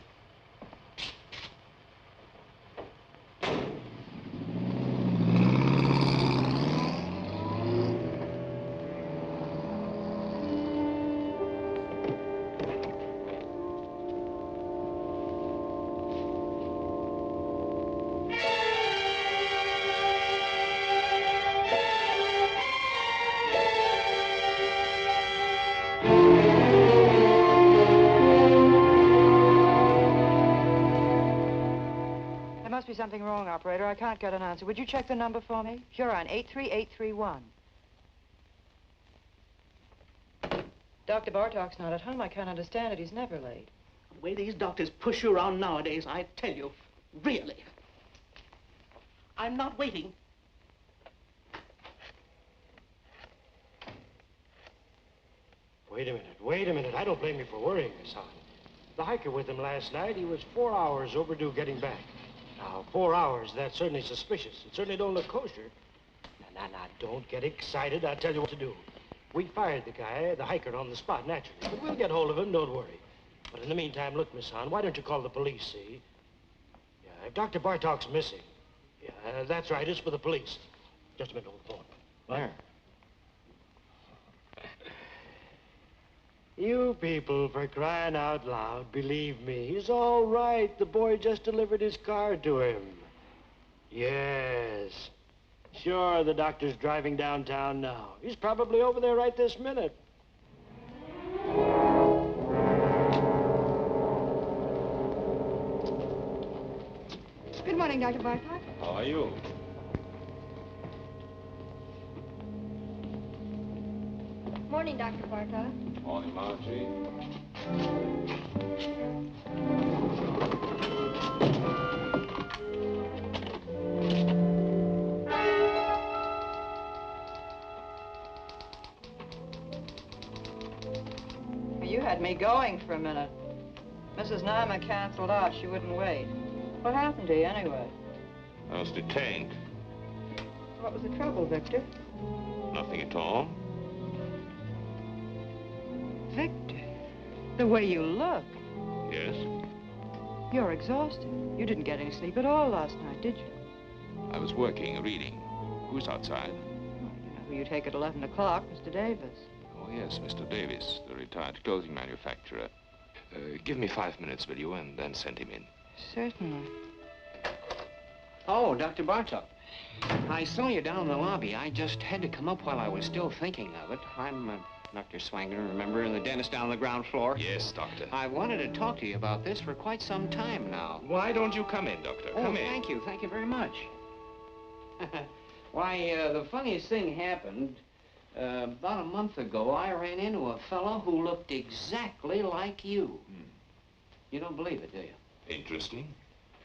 Must be something wrong, operator. I can't get an answer. Would you check the number for me? Sure, on 83831. Dr. Bartok's not at home, I can't understand it. He's never late. The way these doctors push you around nowadays, I tell you, really. I'm not waiting. Wait a minute. I don't blame you for worrying, Miss Hahn. The hiker with him last night, he was 4 hours overdue getting back. Now, 4 hours, that's certainly suspicious. It certainly don't look kosher. Now, don't get excited. I'll tell you what to do. We fired the guy, the hiker, on the spot, naturally. But we'll get hold of him, don't worry. But in the meantime, look, Miss Hahn, why don't you call the police, see? Yeah, if Dr. Bartok's missing. Yeah, that's right, it's for the police. Just a minute, hold the phone. Where? You people, for crying out loud, believe me, he's all right. The boy just delivered his car to him. Yes. Sure, the doctor's driving downtown now. He's probably over there right this minute. Good morning, Dr. Bartok. How are you? Morning, Dr. Bartok. Morning, Marcy. You had me going for a minute. Mrs. Nyma canceled out. She wouldn't wait. What happened to you, anyway? I was detained. What was the trouble, Victor? Nothing at all. Victor, the way you look. Yes? You're exhausted. You didn't get any sleep at all last night, did you? I was working, reading. Who's outside? You know who you take at 11 o'clock, Mr. Davis. Oh, yes, Mr. Davis, the retired clothing manufacturer. Give me 5 minutes, will you, and then send him in. Certainly. Oh, Dr. Bartok. I saw you down in the lobby. I just had to come up while I was still thinking of it. I'm Dr. Swangron, remember, and the dentist down on the ground floor? Yes, doctor. I wanted to talk to you about this for quite some time now. Why don't you come in, doctor? Come in. Thank you. Thank you very much. Why, the funniest thing happened. About a month ago, I ran into a fellow who looked exactly like you. You don't believe it, do you? Interesting.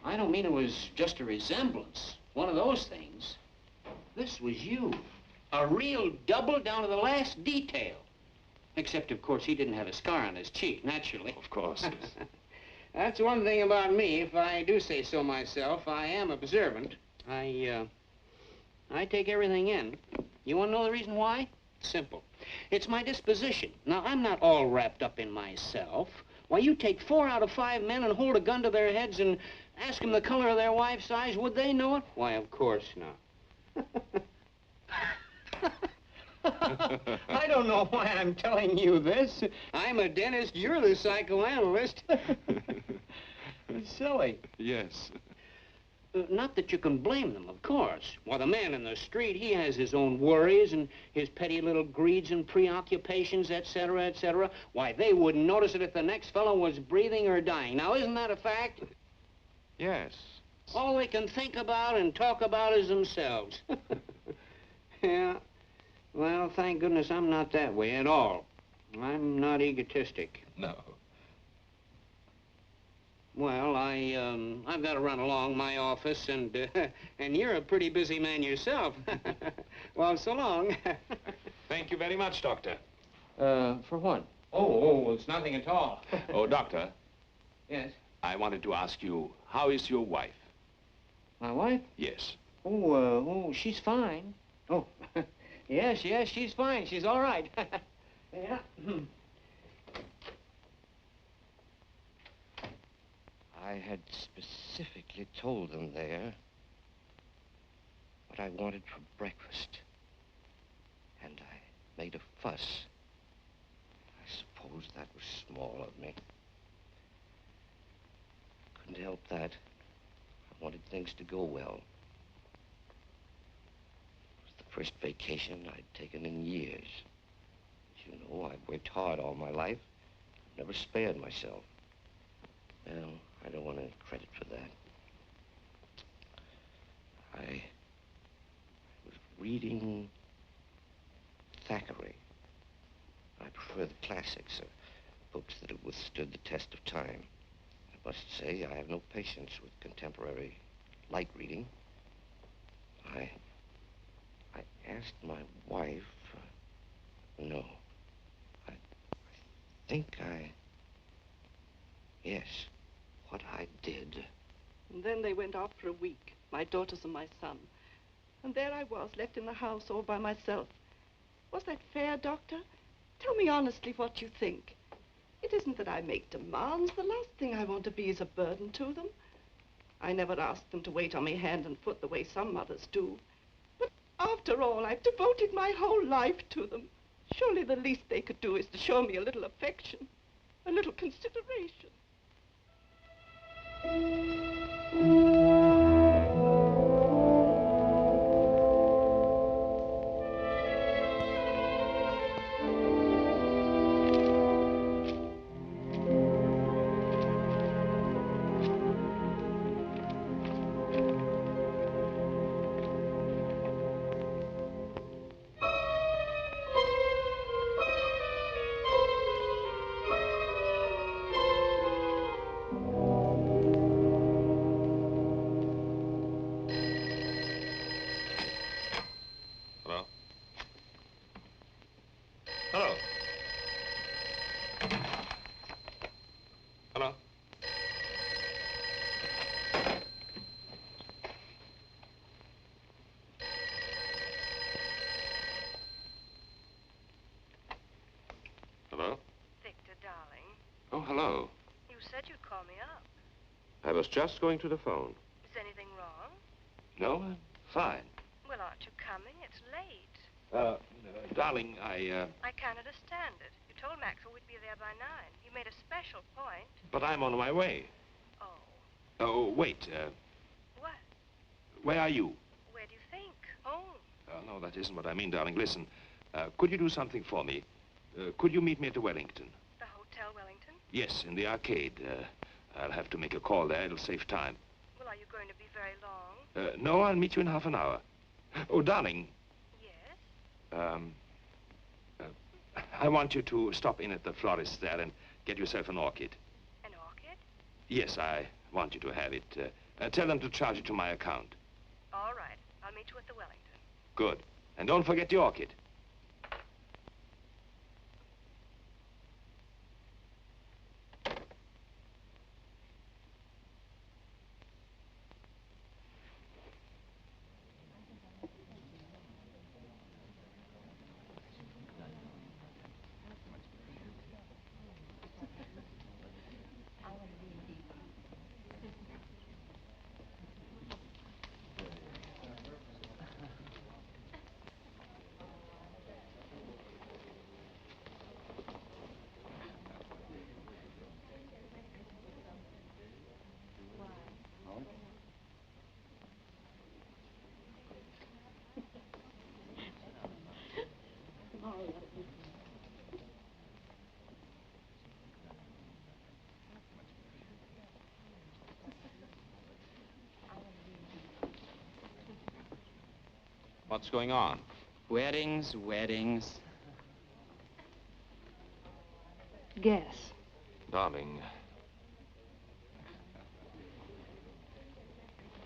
I don't mean it was just a resemblance. One of those things. This was you. A real double down to the last detail. Except, of course, he didn't have a scar on his cheek, naturally. Of course. That's one thing about me, if I do say so myself. I am observant. I take everything in. You want to know the reason why? Simple. It's my disposition. Now, I'm not all wrapped up in myself. Why, you take 4 out of 5 men and hold a gun to their heads and ask them the color of their wife's eyes, would they know it? Why, of course not. I don't know why I'm telling you this. I'm a dentist, you're the psychoanalyst. It's silly. Yes. Not that you can blame them, of course. Why, the man in the street, he has his own worries and his petty little greeds and preoccupations, etc., etc. Why, they wouldn't notice it if the next fellow was breathing or dying. Now, isn't that a fact? Yes. All they can think about and talk about is themselves. Yeah. Well, thank goodness I'm not that way at all. I'm not egotistic. No. Well, I've got to run along my office, and you're a pretty busy man yourself. Well, so long. Thank you very much, doctor. For what? Oh, it's nothing at all. Oh, doctor. Yes? I wanted to ask you, how is your wife? My wife? Yes. Oh, she's fine. Oh, yes, she's fine. She's all right. Yeah. I had specifically told them there what I wanted for breakfast. And I made a fuss. I suppose that was small of me. Couldn't help that. I wanted things to go well. It was the first vacation I'd taken in years. As you know, I've worked hard all my life. I've never spared myself. Well, I don't want any credit for that. I was reading Thackeray. I prefer prefer the classics, books that have withstood the test of time. I must say, I have no patience with contemporary light reading. I asked my wife, no, I think yes, what I did. And then they went out for a week, my daughters and my son. And there I was, left in the house all by myself. Was that fair, Doctor? Tell me honestly what you think. It isn't that I make demands. The last thing I want to be is a burden to them. I never asked them to wait on me hand and foot the way some mothers do. But after all, I've devoted my whole life to them. Surely the least they could do is to show me a little affection, a little consideration. Oh, hello. You said you'd call me up. I was just going to the phone. Is anything wrong? No, fine. Well, aren't you coming? It's late. Darling, I can't understand it. You told Maxwell we'd be there by 9. You made a special point. But I'm on my way. Oh. Oh, wait. What? Where are you? Where do you think? Home. No, that isn't what I mean, darling. Listen, could you do something for me? Could you meet me at the Wellington? The Hotel Wellington? Yes, in the arcade. I'll have to make a call there. It'll save time. Well, are you going to be very long? No, I'll meet you in half an hour. Oh, darling. Yes? I want you to stop in at the florist there and get yourself an orchid. An orchid? Yes, I want you to have it. Tell them to charge it to my account. All right. I'll meet you at the Wellington. Good. And don't forget the orchid. What's going on? Weddings, weddings. Guess. Darling.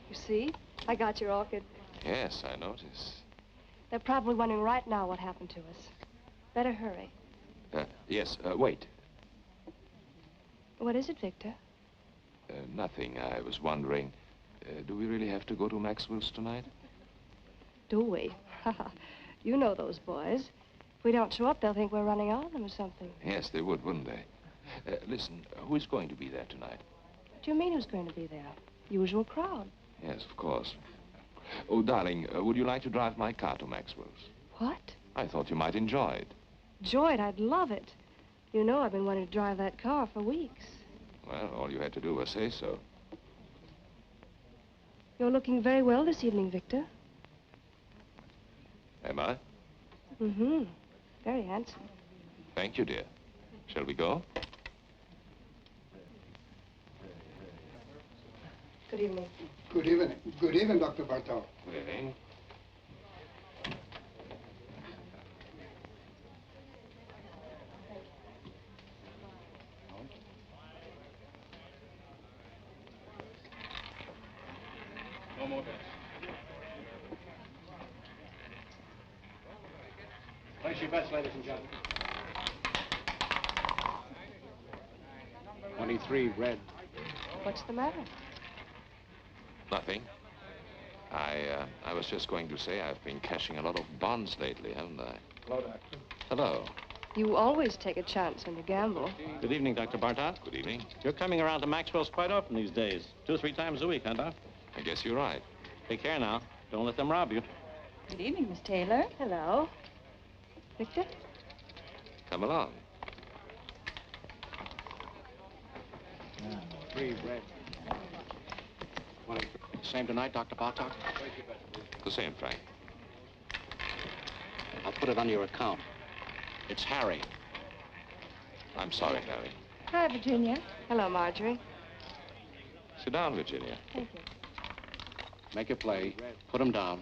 You see? I got your orchid. Yes, I notice. They're probably wondering right now what happened to us. Better hurry. Yes, wait. What is it, Victor? Nothing. I was wondering, do we really have to go to Maxwell's tonight? Do we? You know those boys. If we don't show up, they'll think we're running on them or something. Yes, they would, wouldn't they? Listen, who is going to be there tonight? What do you mean who's going to be there? Usual crowd. Yes, of course. Oh, darling, would you like to drive my car to Maxwell's? What? I thought you might enjoy it. Enjoy it? I'd love it. You know I've been wanting to drive that car for weeks. Well, all you had to do was say so. You're looking very well this evening, Victor. Am I? Mm-hmm. Very handsome. Thank you, dear. Shall we go? Good evening. Good evening. Good evening, Dr. Bartok. Good evening. No more bets. Place your bets, ladies and gentlemen. 23 red. What's the matter? Nothing. I was just going to say I've been cashing a lot of bonds lately, haven't I? Hello, Doctor. Hello. You always take a chance when you gamble. Good evening, Dr. Bartok. Good evening. You're coming around to Maxwell's quite often these days. 2 or 3 times a week, huh, Doc? I guess you're right. Take care now. Don't let them rob you. Good evening, Miss Taylor. Hello. Victor? Come along. 3 red. 20. Same tonight, Dr. Bartok? The same, Frank. I'll put it on your account. It's Harry. I'm sorry, Harry. Hi, Virginia. Hello, Marjorie. Sit down, Virginia. Thank you. Make a play. Put him down.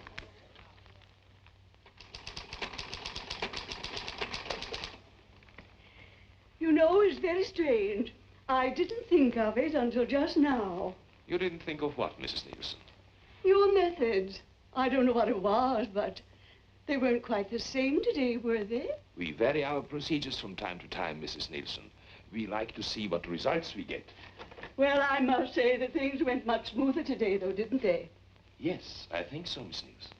You know, it's very strange. I didn't think of it until just now. You didn't think of what, Mrs. Nielsen? Your methods. I don't know what it was, but they weren't quite the same today, were they? We vary our procedures from time to time, Mrs. Nielsen. We like to see what results we get. Well, I must say that things went much smoother today, though, didn't they? Yes, I think so, Miss Nielsen.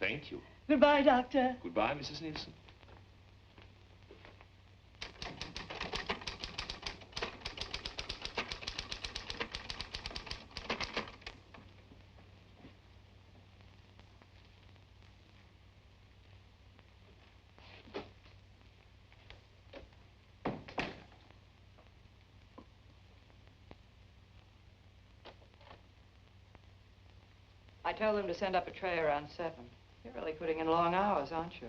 Thank you. Goodbye, Doctor. Goodbye, Mrs. Nielsen. I told them to send up a tray around 7. You're really putting in long hours, aren't you?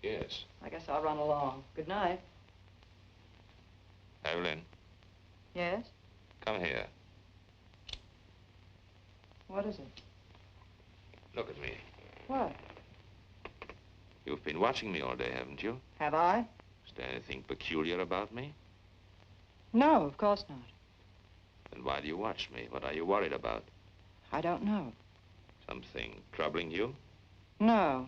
Yes. I guess I'll run along. Good night. Evelyn, Yes? come here. What is it? Look at me. What? You've been watching me all day, haven't you? Have I? Is there anything peculiar about me? No, of course not. Then why do you watch me? What are you worried about? I don't know. Something troubling you? No.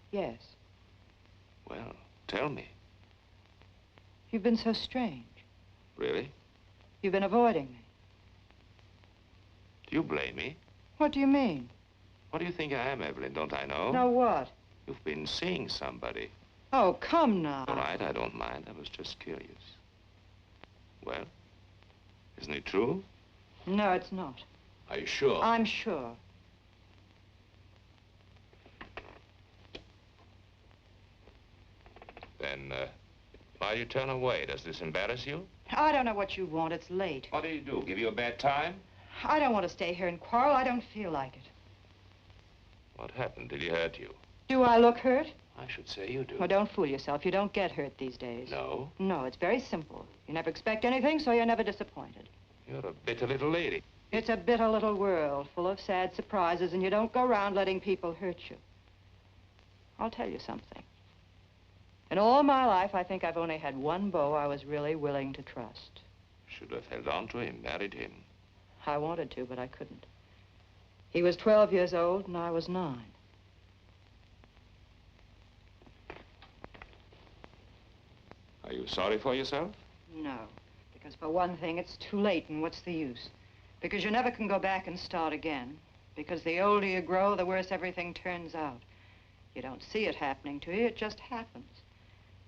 Yes. Well, tell me. You've been so strange. Really? You've been avoiding me. Do you blame me? What do you mean? What do you think I am, Evelyn? Don't I know? No, what? You've been seeing somebody. Oh, come now. All right, I don't mind. I was just curious. Well, isn't it true? No, it's not. Are you sure? I'm sure. Then, why do you turn away? Does this embarrass you? I don't know what you want. It's late. What do you do? Give you a bad time? I don't want to stay here and quarrel. I don't feel like it. What happened? Did he hurt you? Do I look hurt? I should say you do. Well, don't fool yourself. You don't get hurt these days. No? No, it's very simple. You never expect anything, so you're never disappointed. You're a bitter little lady. It's a bitter little world, full of sad surprises, and you don't go around letting people hurt you. I'll tell you something. In all my life, I think I've only had one beau I was really willing to trust. Should have held on to him, married him. I wanted to, but I couldn't. He was 12 years old, and I was 9. Are you sorry for yourself? No, because for one thing, it's too late, and what's the use? Because you never can go back and start again. Because the older you grow, the worse everything turns out. You don't see it happening to you, it just happens.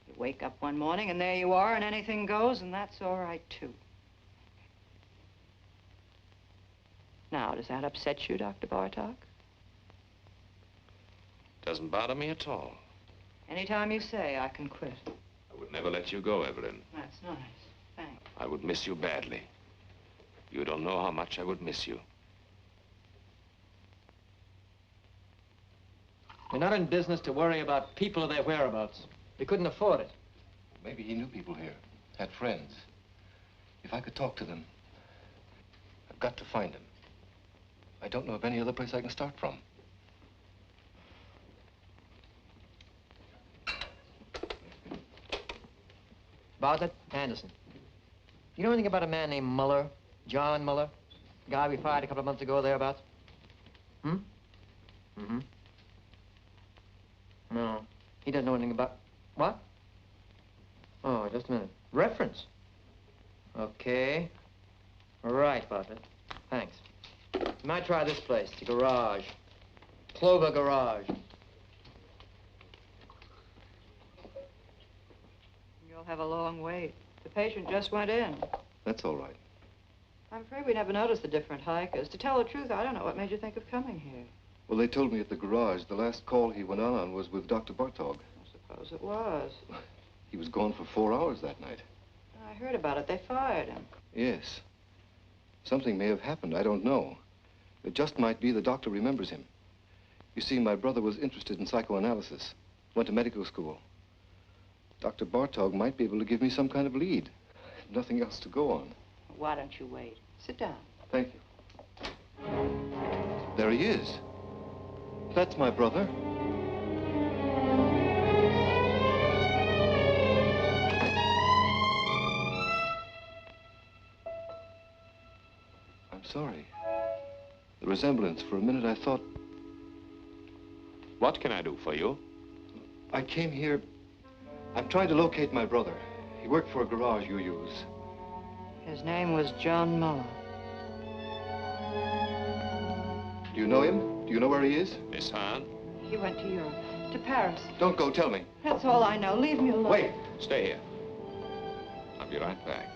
You wake up one morning, and there you are, and anything goes, and that's all right, too. Now, does that upset you, Dr. Bartok? Doesn't bother me at all. Anytime you say, I can quit. I would never let you go, Evelyn. That's nice. Thanks. I would miss you badly. You don't know how much I would miss you. We're not in business to worry about people or their whereabouts. We couldn't afford it. Maybe he knew people here, had friends. If I could talk to them, I've got to find him. I don't know of any other place I can start from. Bartlett, Anderson. You know anything about a man named Muller? John Muller? Guy we fired a couple of months ago, thereabouts? Hmm? Mm-hmm. No. He doesn't know anything about... What? Oh, just a minute. Reference? Okay. Right, Butler. Thanks. You might try this place, the garage. Clover Garage. You'll have a long wait. The patient just went in. That's all right. I'm afraid we never noticed the different hikers. To tell the truth, I don't know what made you think of coming here. Well, they told me at the garage the last call he went on was with Dr. Bartok. I suppose it was. He was gone for 4 hours that night. I heard about it. They fired him. Yes. Something may have happened. I don't know. It just might be the doctor remembers him. You see, my brother was interested in psychoanalysis. Went to medical school. Dr. Bartok might be able to give me some kind of lead. Nothing else to go on. Why don't you wait? Sit down. Thank you. There he is. That's my brother. I'm sorry. The resemblance, for a minute I thought... What can I do for you? I came here... I'm trying to locate my brother. He worked for a garage you use. His name was John Muller. Do you know him? Do you know where he is? Miss Hahn? He went to Europe, to Paris. Don't go, tell me. That's all I know. Leave me alone. Wait. Stay here. I'll be right back.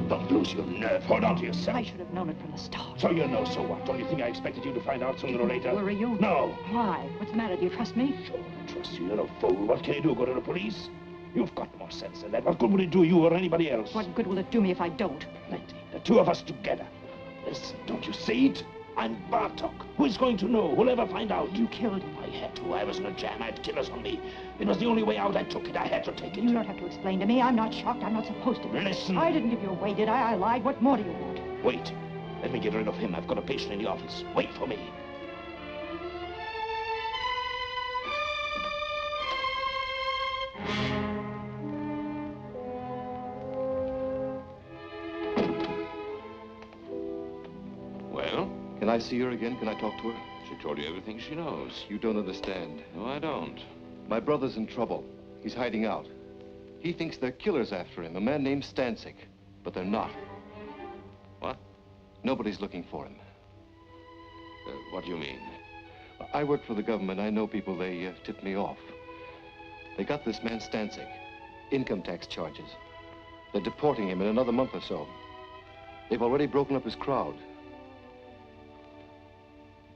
Don't lose your nerve. Hold on to yourself. I should have known it from the start. So you know, so what? Don't you think I expected you to find out sooner or later? Were you? No. Why? What's the matter? Do you trust me? Sure, I trust you. You're no fool. What can you do? Go to the police? You've got more sense than that. What good will it do you or anybody else? What good will it do me if I don't? Plenty. The two of us together. Listen, don't you see it? I'm Bartok. Who is going to know? Who'll ever find out? You killed him. I had to. I was in a jam. I had killers on me. It was the only way out. I took it. I had to take it. You don't have to explain to me. I'm not shocked. I'm not supposed to be. Listen. I didn't give you away, did I? I lied. What more do you want? Wait. Let me get rid of him. I've got a patient in the office. Wait for me. Well? Can I see her again? Can I talk to her? She told you everything she knows. You don't understand. No, I don't. My brother's in trouble. He's hiding out. He thinks they're killers after him, a man named Stansyck. But they're not. What? Nobody's looking for him. What do you mean? I work for the government. I know people. They tipped me off. They got this man Stansyck. Income tax charges. They're deporting him in another month or so. They've already broken up his crowd.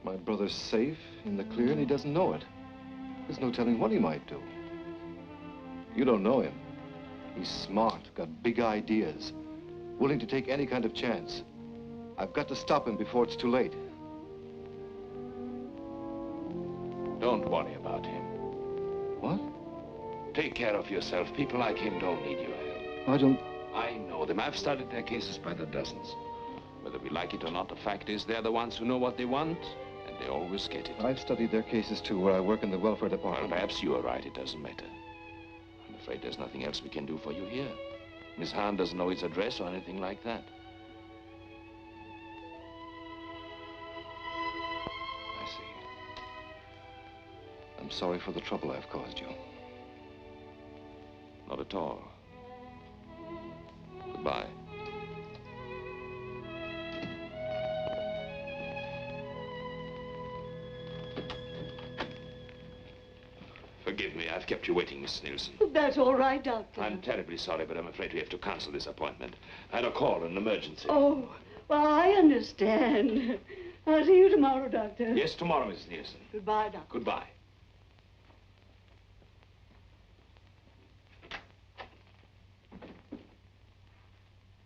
My brother's safe, in the clear, and he doesn't know it. There's no telling what he might do. You don't know him. He's smart, got big ideas, willing to take any kind of chance. I've got to stop him before it's too late. Don't worry about him. What? Take care of yourself. People like him don't need your help. I don't... I know them. I've studied their cases by the dozens. Whether we like it or not, the fact is they're the ones who know what they want, and they always get it. I've studied their cases, too, where I work in the welfare department. Well, perhaps you are right. It doesn't matter. I'm afraid there's nothing else we can do for you here. Miss Hahn doesn't know his address or anything like that. I see. I'm sorry for the trouble I've caused you. Not at all. Goodbye. Forgive me, I've kept you waiting, Miss Nielsen. That's all right, Doctor. I'm terribly sorry, but I'm afraid we have to cancel this appointment. I had a call, an emergency. Oh, well, I understand. I'll see you tomorrow, Doctor. Yes, tomorrow, Miss Nielsen. Goodbye, Doctor. Goodbye.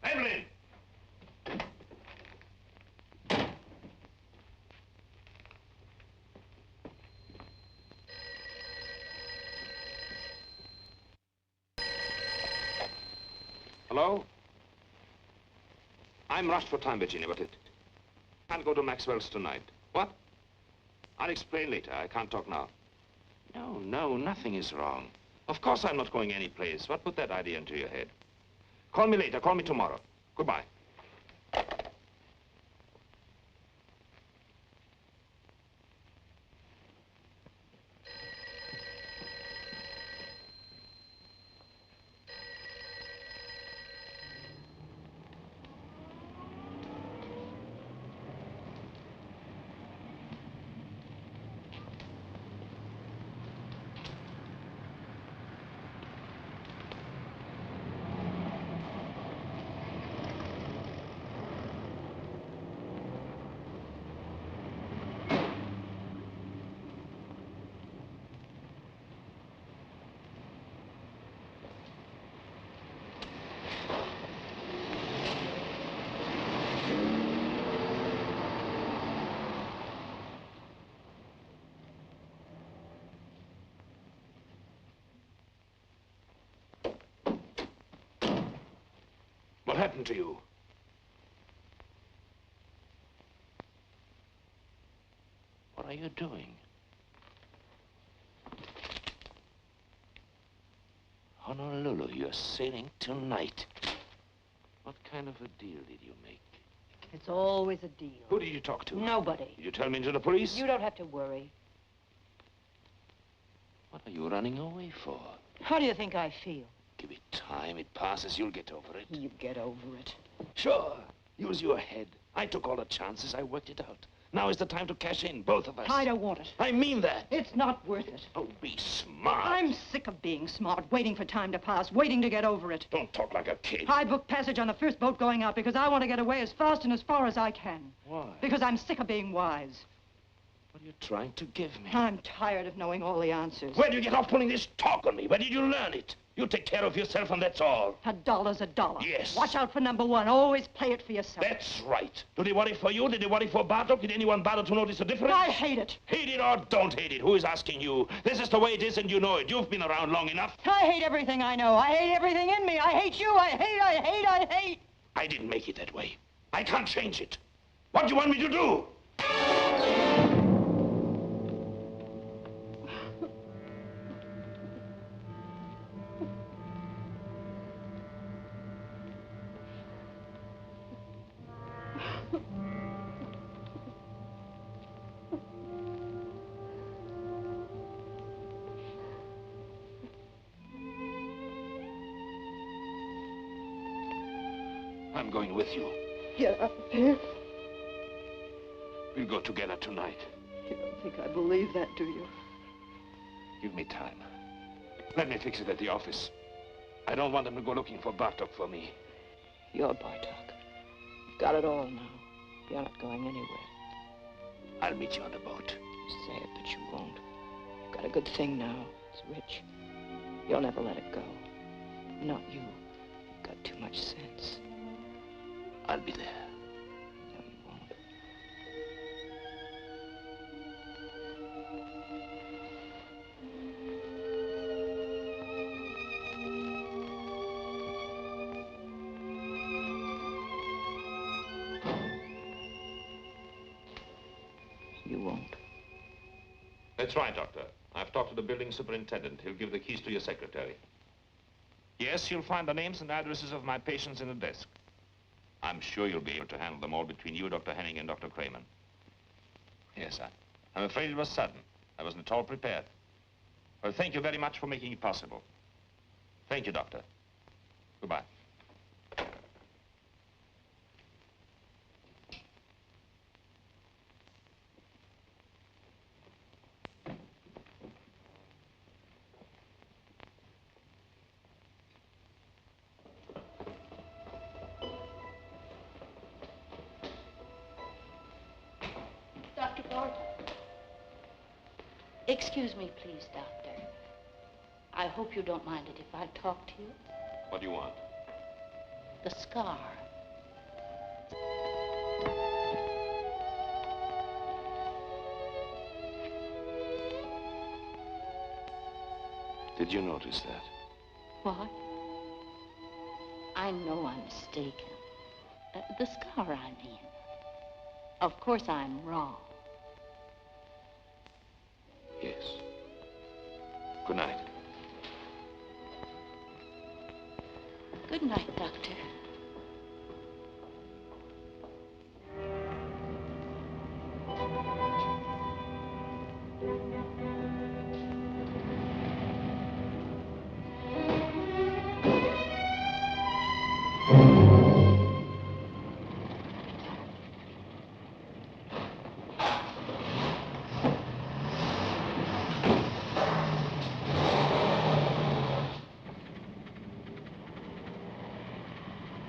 Evelyn! Hello? I'm rushed for time, Virginia, but it can't go to Maxwell's tonight. What? I'll explain later. I can't talk now. No, nothing is wrong. Of course I'm not going anyplace. What put that idea into your head? Call me later. Call me tomorrow. Goodbye. What happened to you? What are you doing? Honolulu, you're sailing tonight. What kind of a deal did you make? It's always a deal. Who did you talk to? Nobody. Did you tell me to the police? You don't have to worry. What are you running away for? How do you think I feel? Give it time. It passes. You'll get over it. You get over it. Sure. Use your head. I took all the chances. I worked it out. Now is the time to cash in, both of us. I don't want it. I mean that. It's not worth it. Oh, be smart. I'm sick of being smart, waiting for time to pass, waiting to get over it. Don't talk like a kid. I booked passage on the first boat going out because I want to get away as fast and as far as I can. Why? Because I'm sick of being wise. What are you trying to give me? I'm tired of knowing all the answers. Where do you get off pulling this talk on me? Where did you learn it? You take care of yourself and that's all. $1 is $1. Yes. Watch out for number one. Always play it for yourself. That's right. Do they worry for you? Did they worry for Bartok? Did anyone bother to notice the difference? I hate it. Hate it or don't hate it? Who is asking you? This is the way it is and you know it. You've been around long enough. I hate everything I know. I hate everything in me. I hate you. I hate. I didn't make it that way. I can't change it. What do you want me to do? I'm going with you. Get up there. We'll go together tonight. You don't think I believe that, do you? Give me time. Let me fix it at the office. I don't want them to go looking for Bartok for me. You're Bartok. You've got it all now. You're not going anywhere. I'll meet you on the boat. You say it, but you won't. You've got a good thing now. It's rich. You'll never let it go. Not you. You've got too much sense. I'll be there. No, you won't. You won't. That's right, Doctor. I've talked to the building superintendent. He'll give the keys to your secretary. Yes, you'll find the names and addresses of my patients in the desk. I'm sure you'll be able to handle them all between you, Dr. Henning, and Dr. Kramer. Yes, I'm afraid it was sudden. I wasn't at all prepared. Well, thank you very much for making it possible. Thank you, Doctor. Goodbye. Dr. Bartok. Excuse me, please, Doctor. I hope you don't mind it if I talk to you. What do you want? The scar. Did you notice that? What? I know I'm mistaken. The scar, I mean. Of course I'm wrong. Yes. Good night. Good night, Doctor.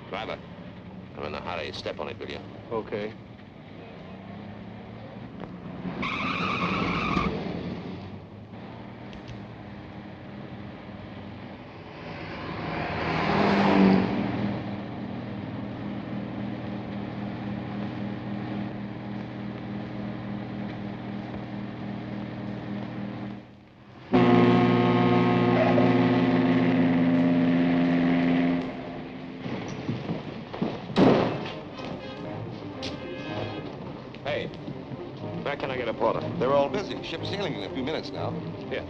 Driver, I'm in a hurry. Step on it, will you? Okay. Where can I get a porter? They're all busy. Ship's sailing in a few minutes now. Here.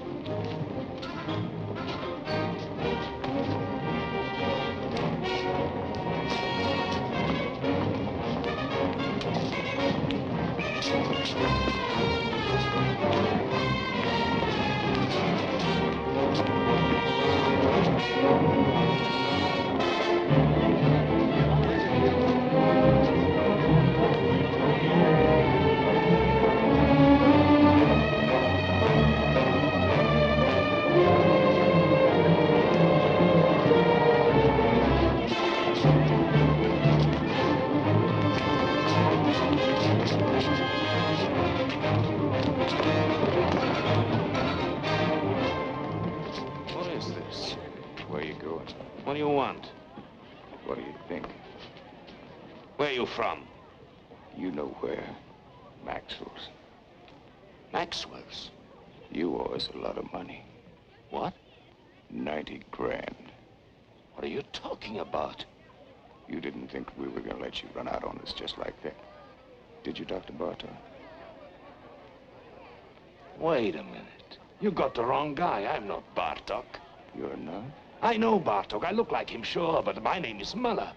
What do you want? What do you think? Where are you from? You know where. Maxwell's. Maxwell's? You owe us a lot of money. What? 90 grand. What are you talking about? You didn't think we were going to let you run out on us just like that, did you, Dr. Bartok? Wait a minute. You got the wrong guy. I'm not Bartok. You're not? I know Bartok. I look like him, sure, but my name is Müller.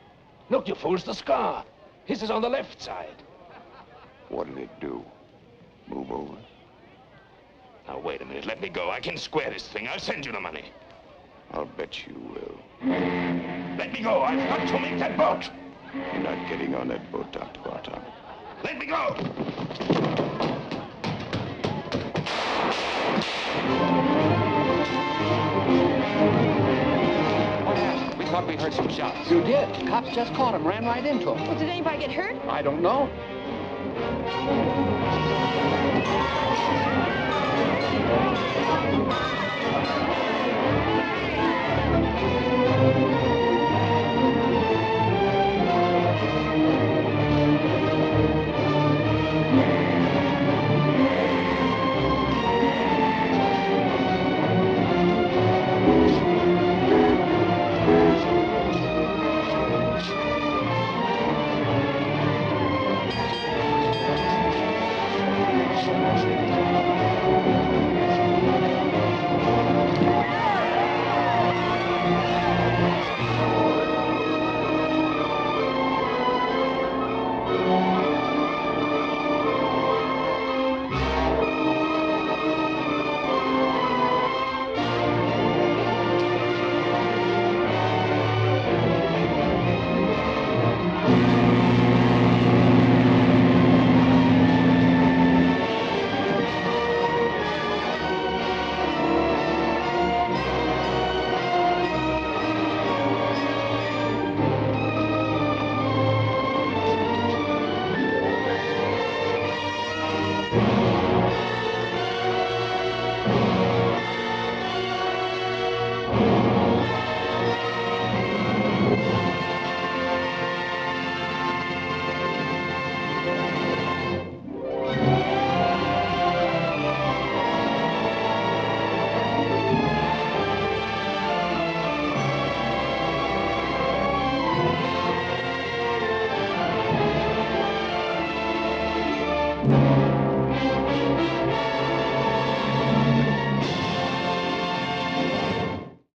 Look, you fools, the scar. His is on the left side. What did it do? Move over? Now, wait a minute. Let me go. I can square this thing. I'll send you the money. I'll bet you will. Let me go. I've got to make that boat. You're not getting on that boat, Dr. Bartok. Let me go. What happened? We thought we heard some shots. You did. Cops just caught him, ran right into him. Well, did anybody get hurt? I don't know.